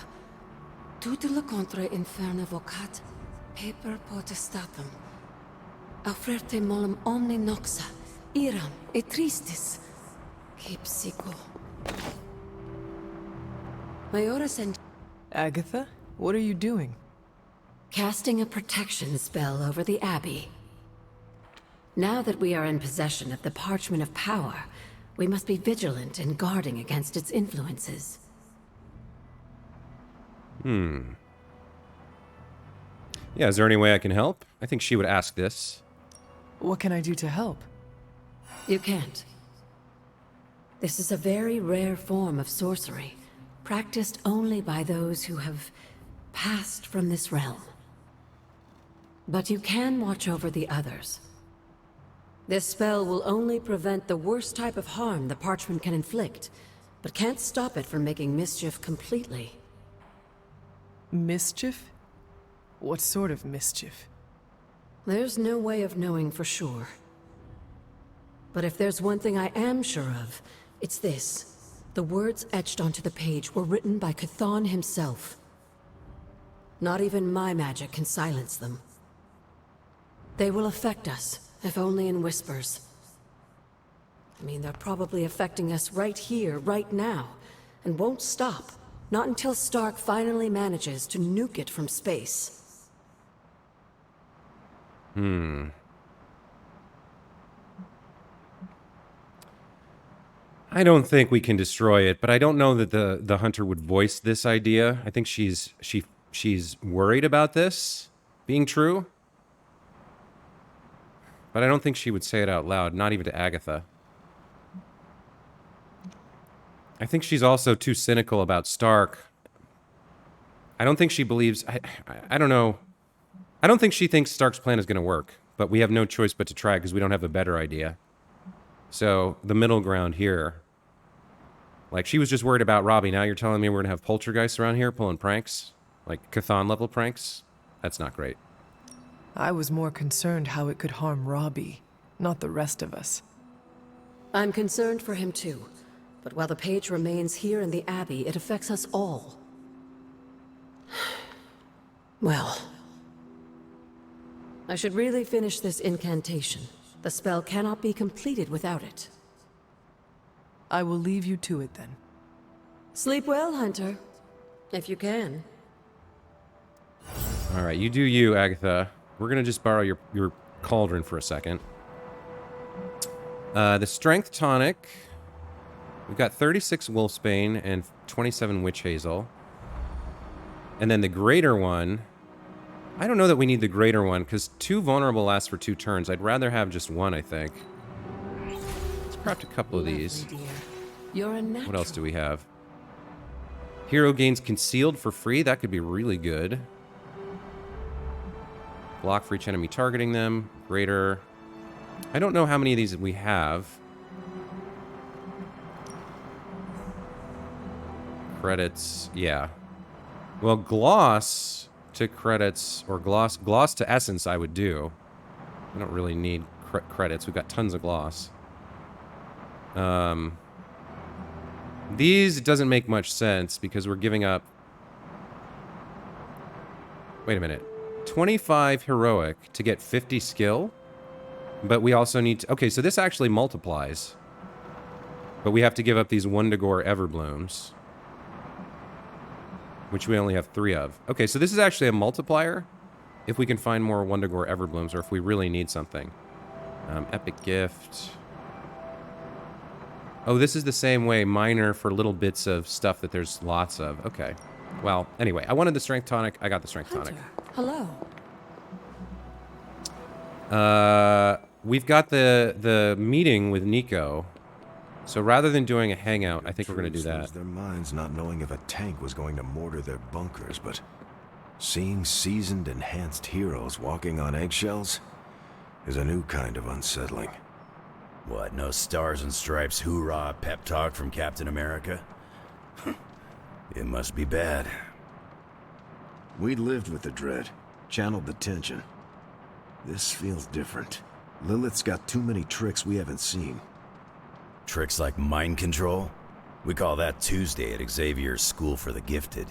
Tutela contra inferna vocat. Paper potestatum. Aufrerte molem omni noxa. Iram et tristis. Kipsico. Majoris and... Agatha, what are you doing? Casting a protection spell over the Abbey. Now that we are in possession of the Parchment of Power, we must be vigilant in guarding against its influences. Yeah, is there any way I can help? I think she would ask this. What can I do to help? You can't. This is a very rare form of sorcery, practiced only by those who have passed from this realm. But you can watch over the others. This spell will only prevent the worst type of harm the parchment can inflict, but can't stop it from making mischief completely. Mischief? What sort of mischief? There's no way of knowing for sure. But if there's one thing I am sure of, it's this. The words etched onto the page were written by Chthon himself. Not even my magic can silence them. They will affect us, if only in whispers. I mean, they're probably affecting us right here, right now, and won't stop. Not until Stark finally manages to nuke it from space. I don't think we can destroy it, but I don't know that the hunter would voice this idea. I think she's worried about this being true. But I don't think she would say it out loud, not even to Agatha. I think she's also too cynical about Stark. I don't think she believes... I don't know. I don't think she thinks Stark's plan is going to work, but we have no choice but to try because we don't have a better idea. So, the middle ground here... Like, she was just worried about Robbie. Now you're telling me we're going to have poltergeists around here pulling pranks? Like, Chthon-level pranks? That's not great. I was more concerned how it could harm Robbie, not the rest of us. I'm concerned for him too. But while the page remains here in the Abbey, it affects us all. Well... I should really finish this incantation. The spell cannot be completed without it. I will leave you to it then. Sleep well, Hunter. If you can. Alright, you do you, Agatha. We're gonna just borrow your cauldron for a second. The strength tonic. We've got 36 Wolfsbane and 27 Witch Hazel. And then the greater one. I don't know that we need the greater one, because 2 vulnerable lasts for 2 turns. I'd rather have just 1, I think. Let's craft a couple of these. You're a natural. What else do we have? Hero gains concealed for free. That could be really good. Block for each enemy targeting them. Greater. I don't know how many of these we have. Credits. Yeah. Well, gloss to credits, or gloss to essence I would do. I don't really need credits. We've got tons of gloss. These, it doesn't make much sense because we're giving up... Wait a minute. 25 heroic to get 50 skill? But we also need to... Okay, so this actually multiplies. But we have to give up these Wundagore Everblooms. Which we only have 3 of. Okay, so this is actually a multiplier. If we can find more Wundagore Everblooms, or if we really need something. Epic Gift. Oh, this is the same way. Minor for little bits of stuff that there's lots of. Okay. Well, anyway, I wanted the Strength Tonic. I got the Strength Tonic. Hello. We've got the meeting with Nico. So rather than doing a hangout, I think we're going to do that. Lose their minds not knowing if a tank was going to mortar their bunkers, but seeing seasoned, enhanced heroes walking on eggshells is a new kind of unsettling. What, no stars and stripes hoorah pep talk from Captain America? It must be bad. We lived with the dread, channeled the tension. This feels different. Lilith's got too many tricks we haven't seen. Tricks like mind control? We call that Tuesday at Xavier's School for the Gifted.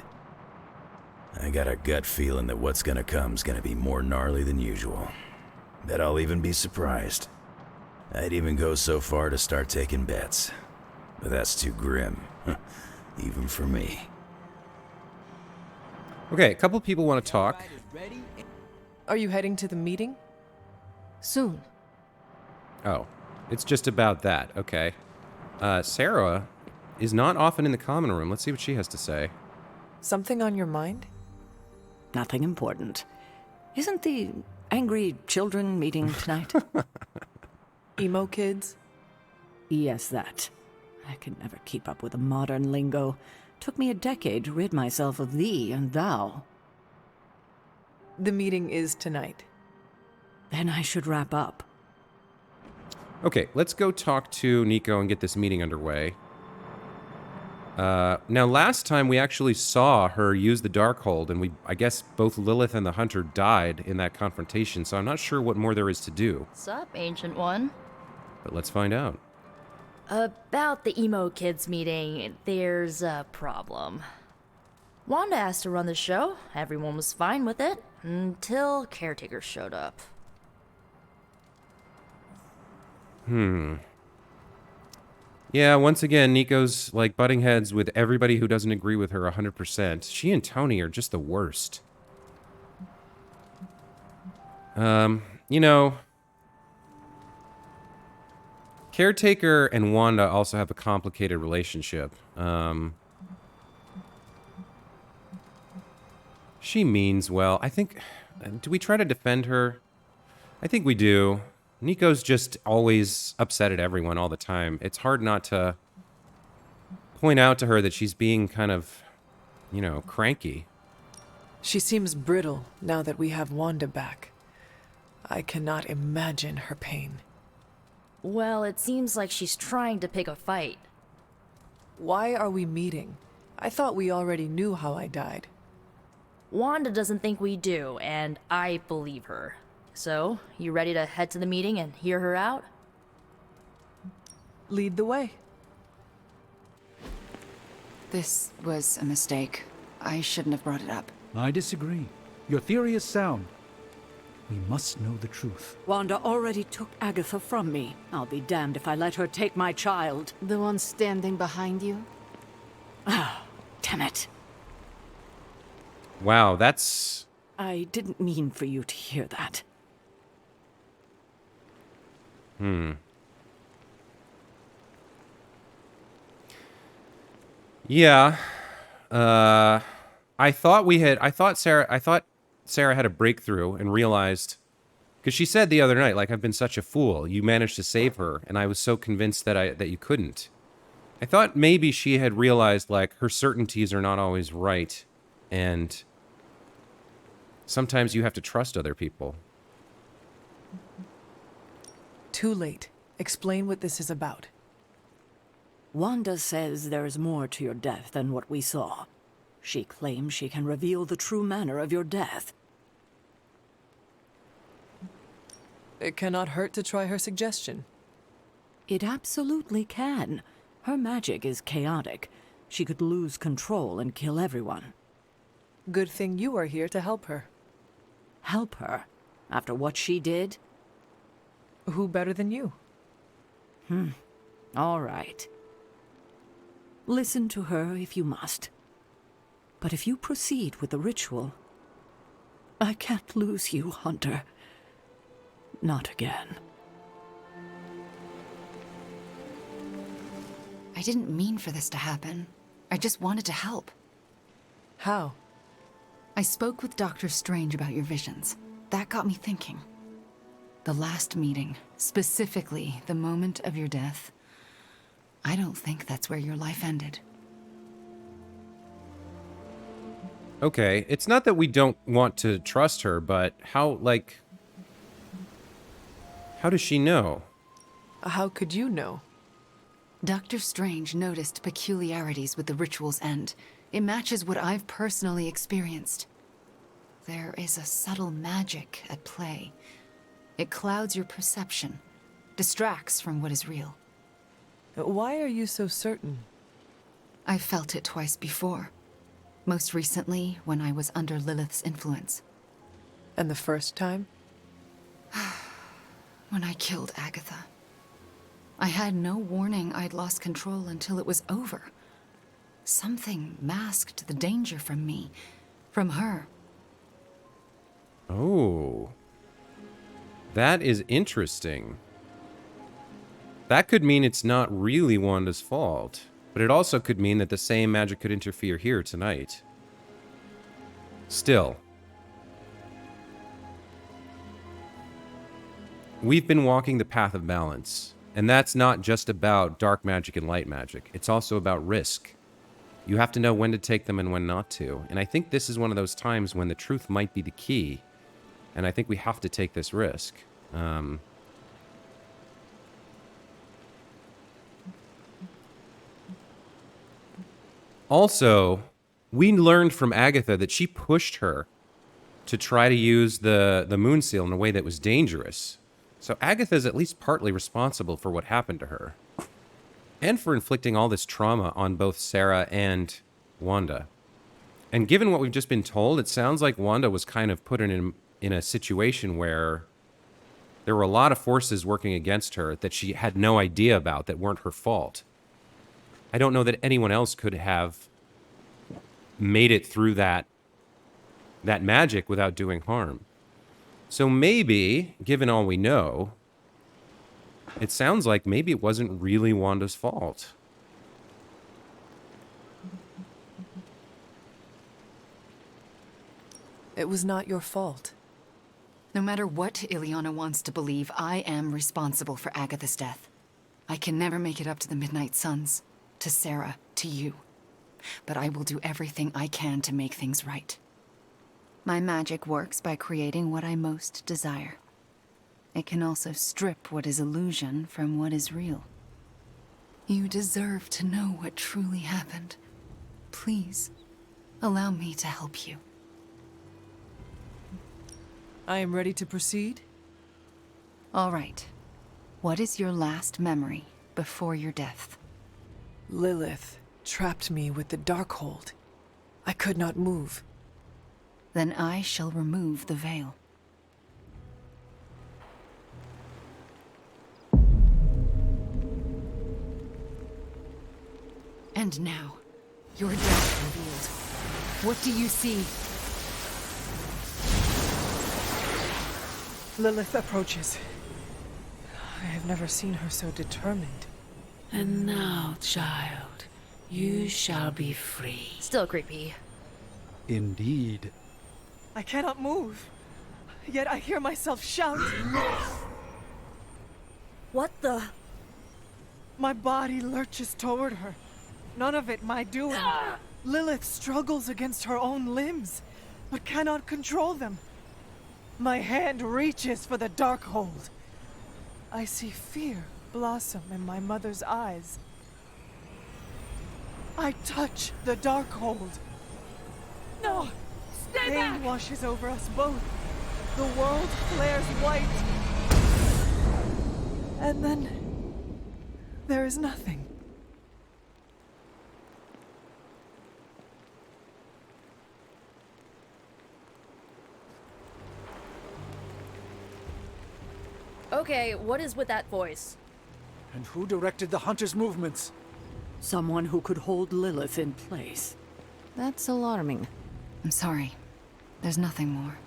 I got a gut feeling that what's gonna come's gonna be more gnarly than usual. Bet I'll even be surprised. I'd even go so far to start taking bets. But that's too grim, even for me. Okay, a couple people want to talk. Are you heading to the meeting? Soon. Oh, it's just about that. Okay. Sarah is not often in the common room. Let's see what she has to say. Something on your mind? Nothing important. Isn't the angry children meeting tonight? EMO KIDS? Yes, that. I can never keep up with the modern lingo. Took me a decade to rid myself of thee and thou. The meeting is tonight. Then I should wrap up. Okay, let's go talk to Nico and get this meeting underway. Now, last time we actually saw her use the Darkhold, and I guess both Lilith and the Hunter died in that confrontation, so I'm not sure what more there is to do. What's up, Ancient One? But let's find out. About the EMO KIDS meeting, there's a problem. Wanda asked to run the show. Everyone was fine with it, until Caretaker showed up. Yeah, once again, Nico's, like, butting heads with everybody who doesn't agree with her 100%. She and Tony are just the worst. You know... Caretaker and Wanda also have a complicated relationship. She means well. I think... Do we try to defend her? I think we do. Nico's just always upset at everyone all the time. It's hard not to point out to her that she's being kind of, you know, cranky. She seems brittle now that we have Wanda back. I cannot imagine her pain. Well, it seems like she's trying to pick a fight. Why are we meeting? I thought we already knew how I died. Wanda doesn't think we do, and I believe her. So, you ready to head to the meeting and hear her out? Lead the way. This was a mistake. I shouldn't have brought it up. I disagree. Your theory is sound. We must know the truth. Wanda already took Agatha from me. I'll be damned if I let her take my child. The one standing behind you? Ah, damn it. Wow, that's... I didn't mean for you to hear that. Yeah. I thought Sarah had a breakthrough and realized, because she said the other night, like, I've been such a fool. You managed to save her, and I was so convinced that you couldn't. I thought maybe she had realized, like, her certainties are not always right, and sometimes you have to trust other people. Too late. Explain what this is about. Wanda says there's more to your death than what we saw. She claims she can reveal the true manner of your death. It cannot hurt to try her suggestion. It absolutely can. Her magic is chaotic. She could lose control and kill everyone. Good thing you are here to help her. Help her? After what she did? Who better than you? All right. Listen to her if you must. But if you proceed with the ritual, I can't lose you, Hunter. Not again. I didn't mean for this to happen. I just wanted to help. How? I spoke with Dr. Strange about your visions. That got me thinking. The last meeting, specifically the moment of your death, I don't think that's where your life ended. Okay, it's not that we don't want to trust her, but how does she know? How could you know? Dr. Strange noticed peculiarities with the ritual's end. It matches what I've personally experienced. There is a subtle magic at play. It clouds your perception, distracts from what is real. Why are you so certain? I felt it twice before. Most recently, when I was under Lilith's influence. And the first time? When I killed Agatha. I had no warning I'd lost control until it was over. Something masked the danger from me, from her. Oh. That is interesting. That could mean it's not really Wanda's fault, but it also could mean that the same magic could interfere here tonight. Still, we've been walking the path of balance, and that's not just about dark magic and light magic. It's also about risk. You have to know when to take them and when not to, and I think this is one of those times when the truth might be the key, and I think we have to take this risk. Also, we learned from Agatha that she pushed her to try to use the moon seal in a way that was dangerous. So Agatha is at least partly responsible for what happened to her. And for inflicting all this trauma on both Sarah and Wanda. And given what we've just been told, it sounds like Wanda was kind of put in a situation where there were a lot of forces working against her that she had no idea about that weren't her fault. I don't know that anyone else could have made it through that magic without doing harm. So maybe, given all we know, it sounds like maybe it wasn't really Wanda's fault. It was not your fault. No matter what Ileana wants to believe, I am responsible for Agatha's death. I can never make it up to the Midnight Suns, to Sarah, to you. But I will do everything I can to make things right. My magic works by creating what I most desire. It can also strip what is illusion from what is real. You deserve to know what truly happened. Please, allow me to help you. I am ready to proceed. All right. What is your last memory before your death? Lilith trapped me with the Darkhold. I could not move. Then I shall remove the veil. And now, your death revealed. What do you see? Lilith approaches. I have never seen her so determined. And now, child, you shall be free. Still creepy. Indeed. I cannot move. Yet I hear myself shout. What the? My body lurches toward her. None of it my doing. Lilith struggles against her own limbs, but cannot control them. My hand reaches for the Darkhold. I see fear blossom in my mother's eyes. I touch the Darkhold. No! Stay back! Pain washes over us both. The world flares white. And then there is nothing. Okay, what is with that voice? And who directed the hunter's movements? Someone who could hold Lilith in place. That's alarming. I'm sorry. There's nothing more.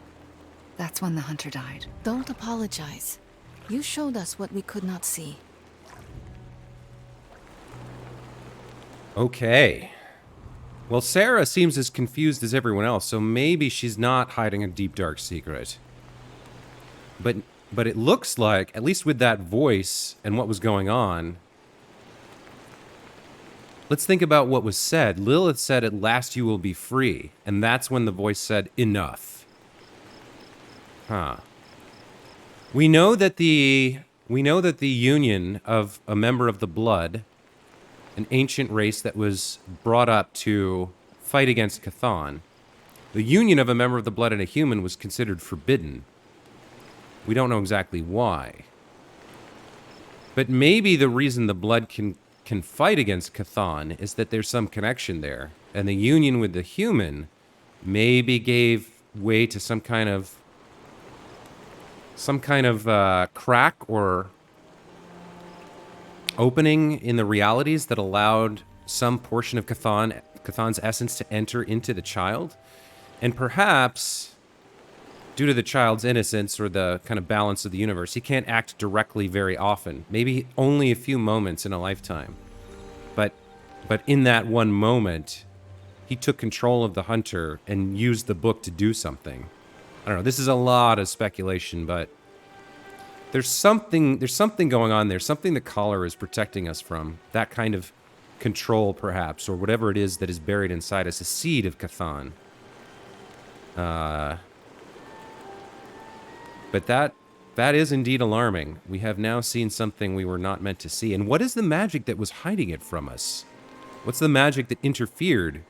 That's when the hunter died. Don't apologize. You showed us what we could not see. Okay. Well, Sarah seems as confused as everyone else, so maybe she's not hiding a deep, dark secret. But it looks like, at least with that voice and what was going on, let's think about what was said. Lilith said, "At last you will be free." And that's when the voice said, "Enough." Huh. We know that the union of a member of the Blood, an ancient race that was brought up to fight against Chthon, the union of a member of the Blood and a human was considered forbidden. We don't know exactly why. But maybe the reason the Blood can fight against Chthon is that there's some connection there. And the union with the human maybe gave way to some kind of crack or opening in the realities that allowed some portion of Chthon's essence to enter into the child. And perhaps, due to the child's innocence or the kind of balance of the universe, he can't act directly very often. Maybe only a few moments in a lifetime. But in that one moment, he took control of the hunter and used the book to do something. I don't know. This is a lot of speculation, but there's something going on there. Something the collar is protecting us from. That kind of control, perhaps, or whatever it is that is buried inside us, a seed of Chthon. But that is indeed alarming. We have now seen something we were not meant to see. And what is the magic that was hiding it from us? What's the magic that interfered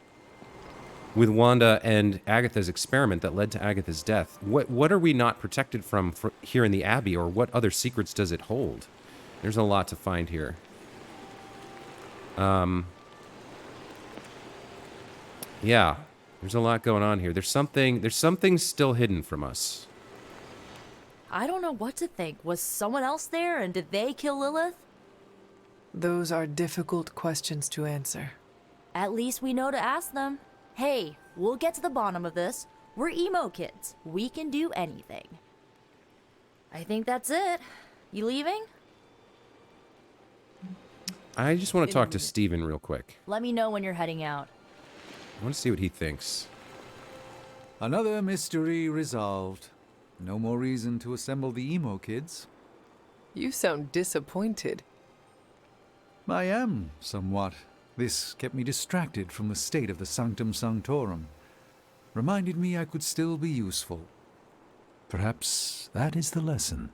with Wanda and Agatha's experiment that led to Agatha's death? What are we not protected from here in the Abbey, or what other secrets does it hold? There's a lot to find here. Yeah, there's a lot going on here. There's something still hidden from us. I don't know what to think. Was someone else there, and did they kill Lilith? Those are difficult questions to answer. At least we know to ask them. Hey, we'll get to the bottom of this. We're emo kids. We can do anything. I think that's it. You leaving? I just want to talk to Steven real quick. Let me know when you're heading out. I want to see what he thinks. Another mystery resolved. No more reason to assemble the emo kids. You sound disappointed. I am, somewhat. This kept me distracted from the state of the Sanctum Sanctorum. Reminded me I could still be useful. Perhaps that is the lesson.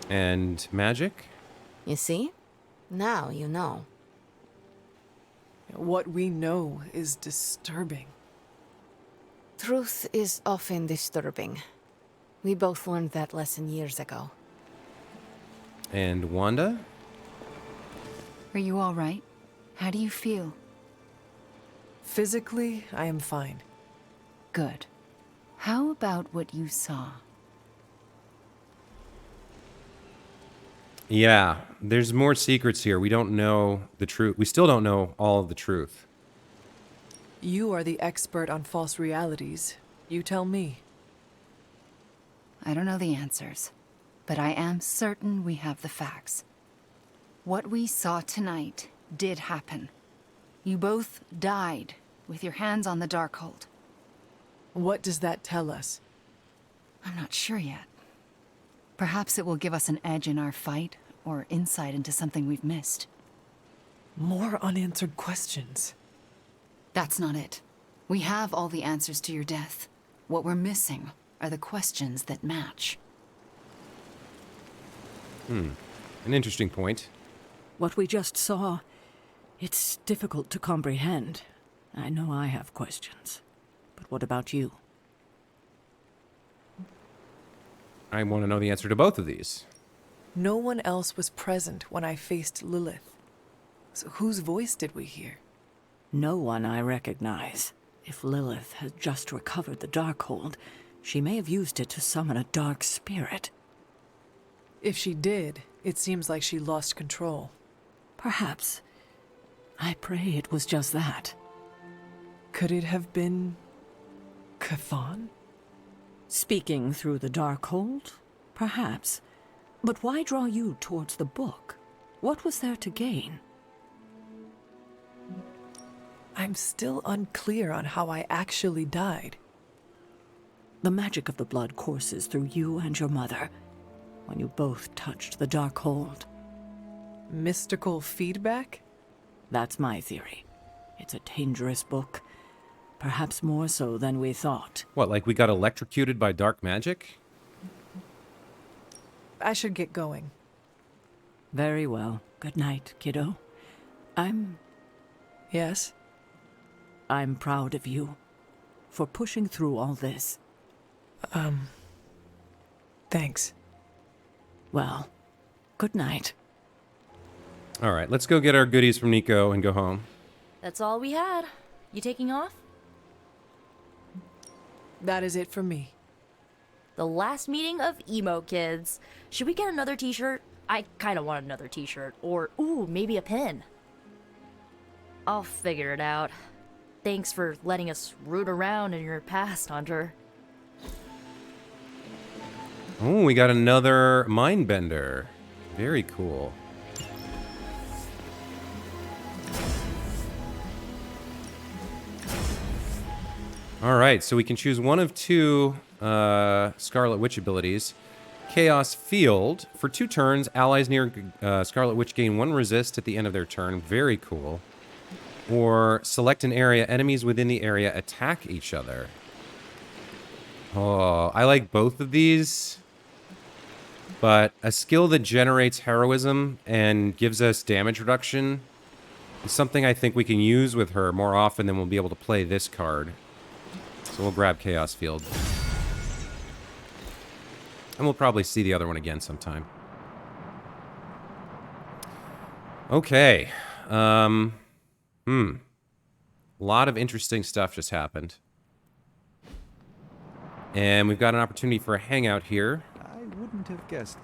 And magic? You see? Now you know. What we know is disturbing. Truth is often disturbing. We both learned that lesson years ago. And Wanda? Are you all right? How do you feel? Physically, I am fine. Good. How about what you saw? Yeah, there's more secrets here. We don't know the truth. We still don't know all of the truth. You are the expert on false realities. You tell me. I don't know the answers, but I am certain we have the facts. What we saw tonight did happen. You both died with your hands on the Darkhold. What does that tell us? I'm not sure yet. Perhaps it will give us an edge in our fight, or insight into something we've missed. More unanswered questions. That's not it. We have all the answers to your death. What we're missing are the questions that match. An interesting point. What we just saw, it's difficult to comprehend. I know I have questions. But what about you? I want to know the answer to both of these. No one else was present when I faced Lilith. So whose voice did we hear? No one I recognize. If Lilith has just recovered the Darkhold, She may have used it to summon a dark spirit. If she did, it seems like she lost control. Perhaps. I pray it was just that. Could it have been Chthon? Speaking through the Darkhold? Perhaps. But why draw you towards the book? What was there to gain? I'm still unclear on how I actually died. The magic of the blood courses through you and your mother when you both touched the Darkhold. Mystical feedback? That's my theory. It's a dangerous book. Perhaps more so than we thought. What, like we got electrocuted by dark magic? I should get going. Very well. Good night, kiddo. Yes? I'm proud of you for pushing through all this. Thanks. Well, good night. All right, let's go get our goodies from Nico and go home. That's all we had. You taking off? That is it for me. The last meeting of EMO Kids. Should we get another t-shirt? I kind of want another t-shirt. Or, ooh, maybe a pin. I'll figure it out. Thanks for letting us root around in your past, Hunter. Oh, we got another mind bender. Very cool. All right, so we can choose one of two Scarlet Witch abilities. Chaos Field. For 2 turns, allies near Scarlet Witch gain 1 resist at the end of their turn. Very cool. Or select an area. Enemies within the area attack each other. Oh, I like both of these. But a skill that generates heroism and gives us damage reduction is something I think we can use with her more often than we'll be able to play this card. So we'll grab Chaos Field. And we'll probably see the other one again sometime. Okay. A lot of interesting stuff just happened. And we've got an opportunity for a hangout here. I wouldn't have guessed.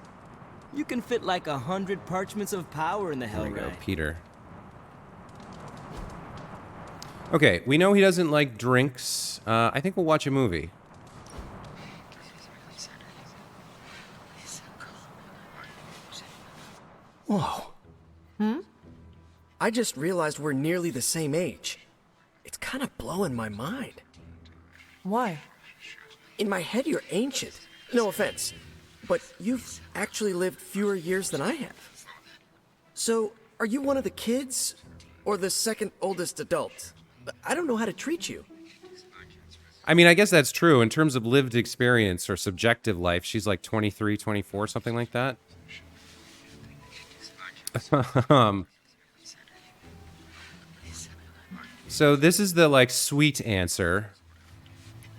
You can fit like 100 parchments of power in the There we go, Hellray. Peter. Okay, we know he doesn't like drinks. I think we'll watch a movie. Whoa. I just realized we're nearly the same age. It's kind of blowing my mind. Why? In my head, you're ancient. No offense. But you've actually lived fewer years than I have. So, are you one of the kids? Or the second oldest adult? I don't know how to treat you. I mean, I guess that's true. In terms of lived experience or subjective life, she's like 23, 24, something like that. So this is the, like, sweet answer.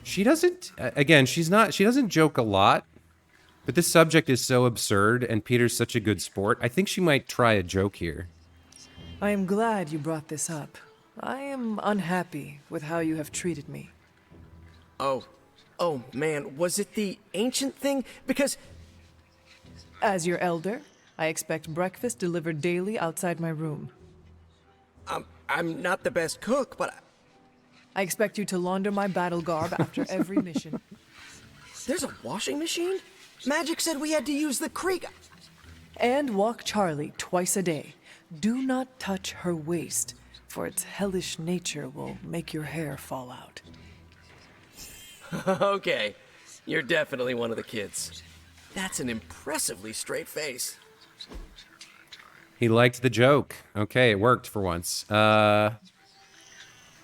She doesn't, again, she doesn't joke a lot. But this subject is so absurd, and Peter's such a good sport. I think she might try a joke here. I am glad you brought this up. I am unhappy with how you have treated me. Oh man, was it the ancient thing? Because... As your elder, I expect breakfast delivered daily outside my room. I'm not the best cook, but... I expect you to launder my battle garb after every mission. There's a washing machine? Magic said we had to use the creek. And walk Charlie twice a day. Do not touch her waist, for its hellish nature will make your hair fall out. Okay, you're definitely one of the kids. That's an impressively straight face. He liked the joke. Okay, it worked for once.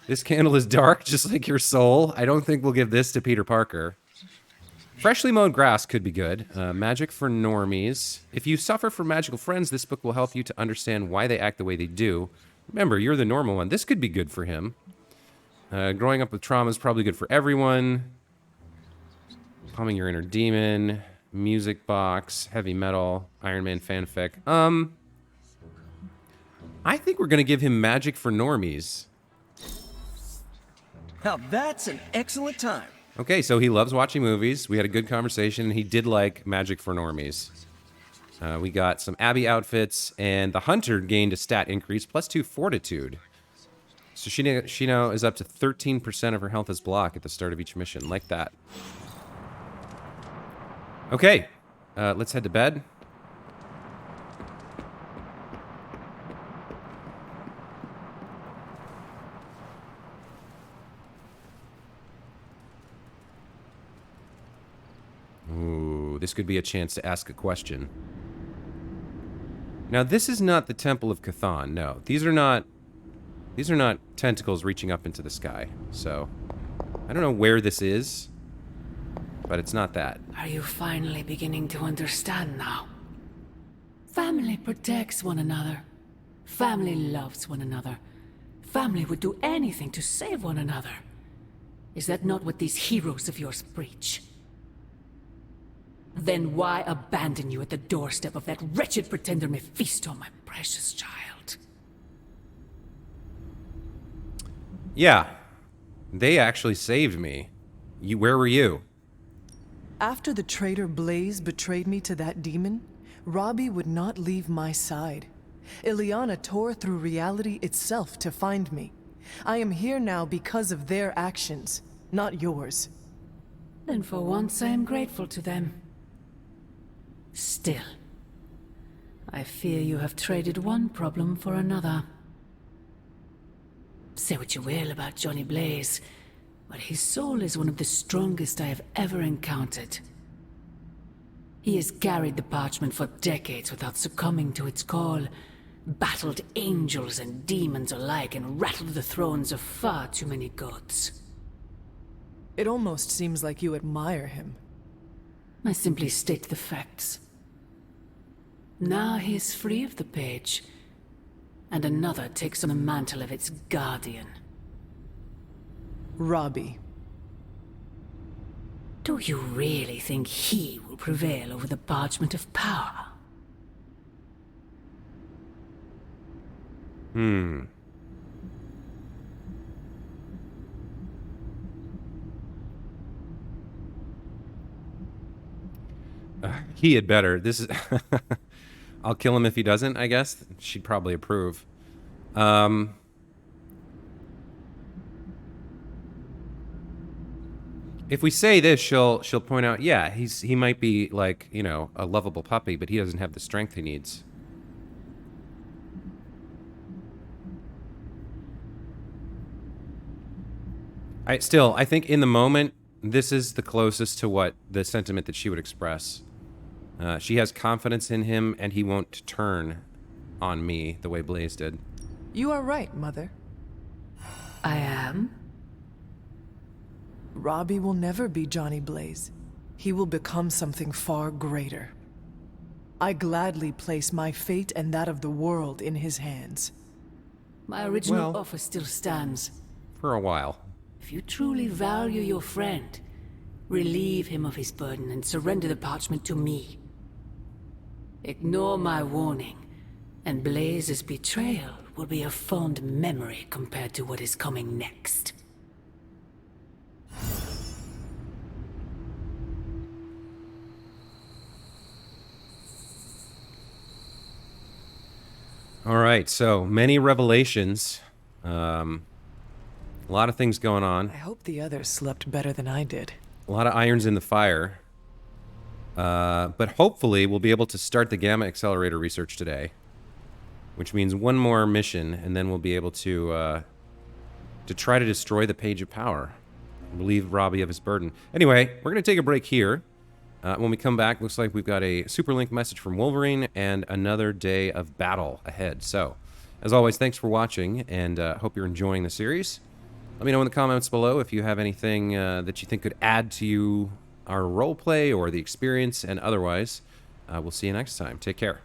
This candle is dark, just like your soul. I don't think we'll give this to Peter Parker. Freshly mowed grass could be good. Magic for normies. If you suffer from magical friends, this book will help you to understand why they act the way they do. Remember, you're the normal one. This could be good for him. Growing up with trauma is probably good for everyone. Calming your inner demon. Music box. Heavy metal. Iron Man fanfic. I think we're going to give him magic for normies. Now that's an excellent time. Okay, so he loves watching movies. We had a good conversation, and he did like Magic for Normies. We got some Abby outfits, and the Hunter gained a stat increase, +2 Fortitude. So she now is up to 13% of her health as block at the start of each mission. Like that. Okay, let's head to bed. Ooh, this could be a chance to ask a question. Now, this is not the Temple of Chthon. No, these are not tentacles reaching up into the sky. So, I don't know where this is, but it's not that. Are you finally beginning to understand now? Family protects one another. Family loves one another. Family would do anything to save one another. Is that not what these heroes of yours preach? Then why abandon you at the doorstep of that wretched pretender Mephisto, my precious child? Yeah, they actually saved me. Where were you? After the traitor Blaze betrayed me to that demon, Robbie would not leave my side. Ileana tore through reality itself to find me. I am here now because of their actions, not yours. Then for once I am grateful to them. Still, I fear you have traded one problem for another. Say what you will about Johnny Blaze, but his soul is one of the strongest I have ever encountered. He has carried the parchment for decades without succumbing to its call, battled angels and demons alike, and rattled the thrones of far too many gods. It almost seems like you admire him. I simply state the facts. Now he is free of the page, and another takes on the mantle of its guardian. Robbie. Do you really think he will prevail over the parchment of power? He had better. This is... I'll kill him if he doesn't, I guess. She'd probably approve. If we say this, she'll point out, yeah, he might be like, you know, a lovable puppy, but he doesn't have the strength he needs. I think in the moment, this is the closest to what the sentiment that she would express. She has confidence in him, and he won't turn on me the way Blaze did. You are right, Mother. I am? Robbie will never be Johnny Blaze. He will become something far greater. I gladly place my fate and that of the world in his hands. My original offer still stands. For a while. If you truly value your friend, relieve him of his burden and surrender the parchment to me. Ignore my warning, and Blaze's betrayal will be a fond memory compared to what is coming next. All right, so many revelations. A lot of things going on. I hope the others slept better than I did. A lot of irons in the fire. But hopefully we'll be able to start the Gamma Accelerator research today, which means one more mission, and then we'll be able to try to destroy the Page of Power, relieve Robbie of his burden. Anyway, we're going to take a break here. When we come back, looks like we've got a Superlink message from Wolverine and another day of battle ahead. So, as always, thanks for watching, and hope you're enjoying the series. Let me know in the comments below if you have anything that you think could add to our roleplay or the experience, and otherwise, we'll see you next time. Take care.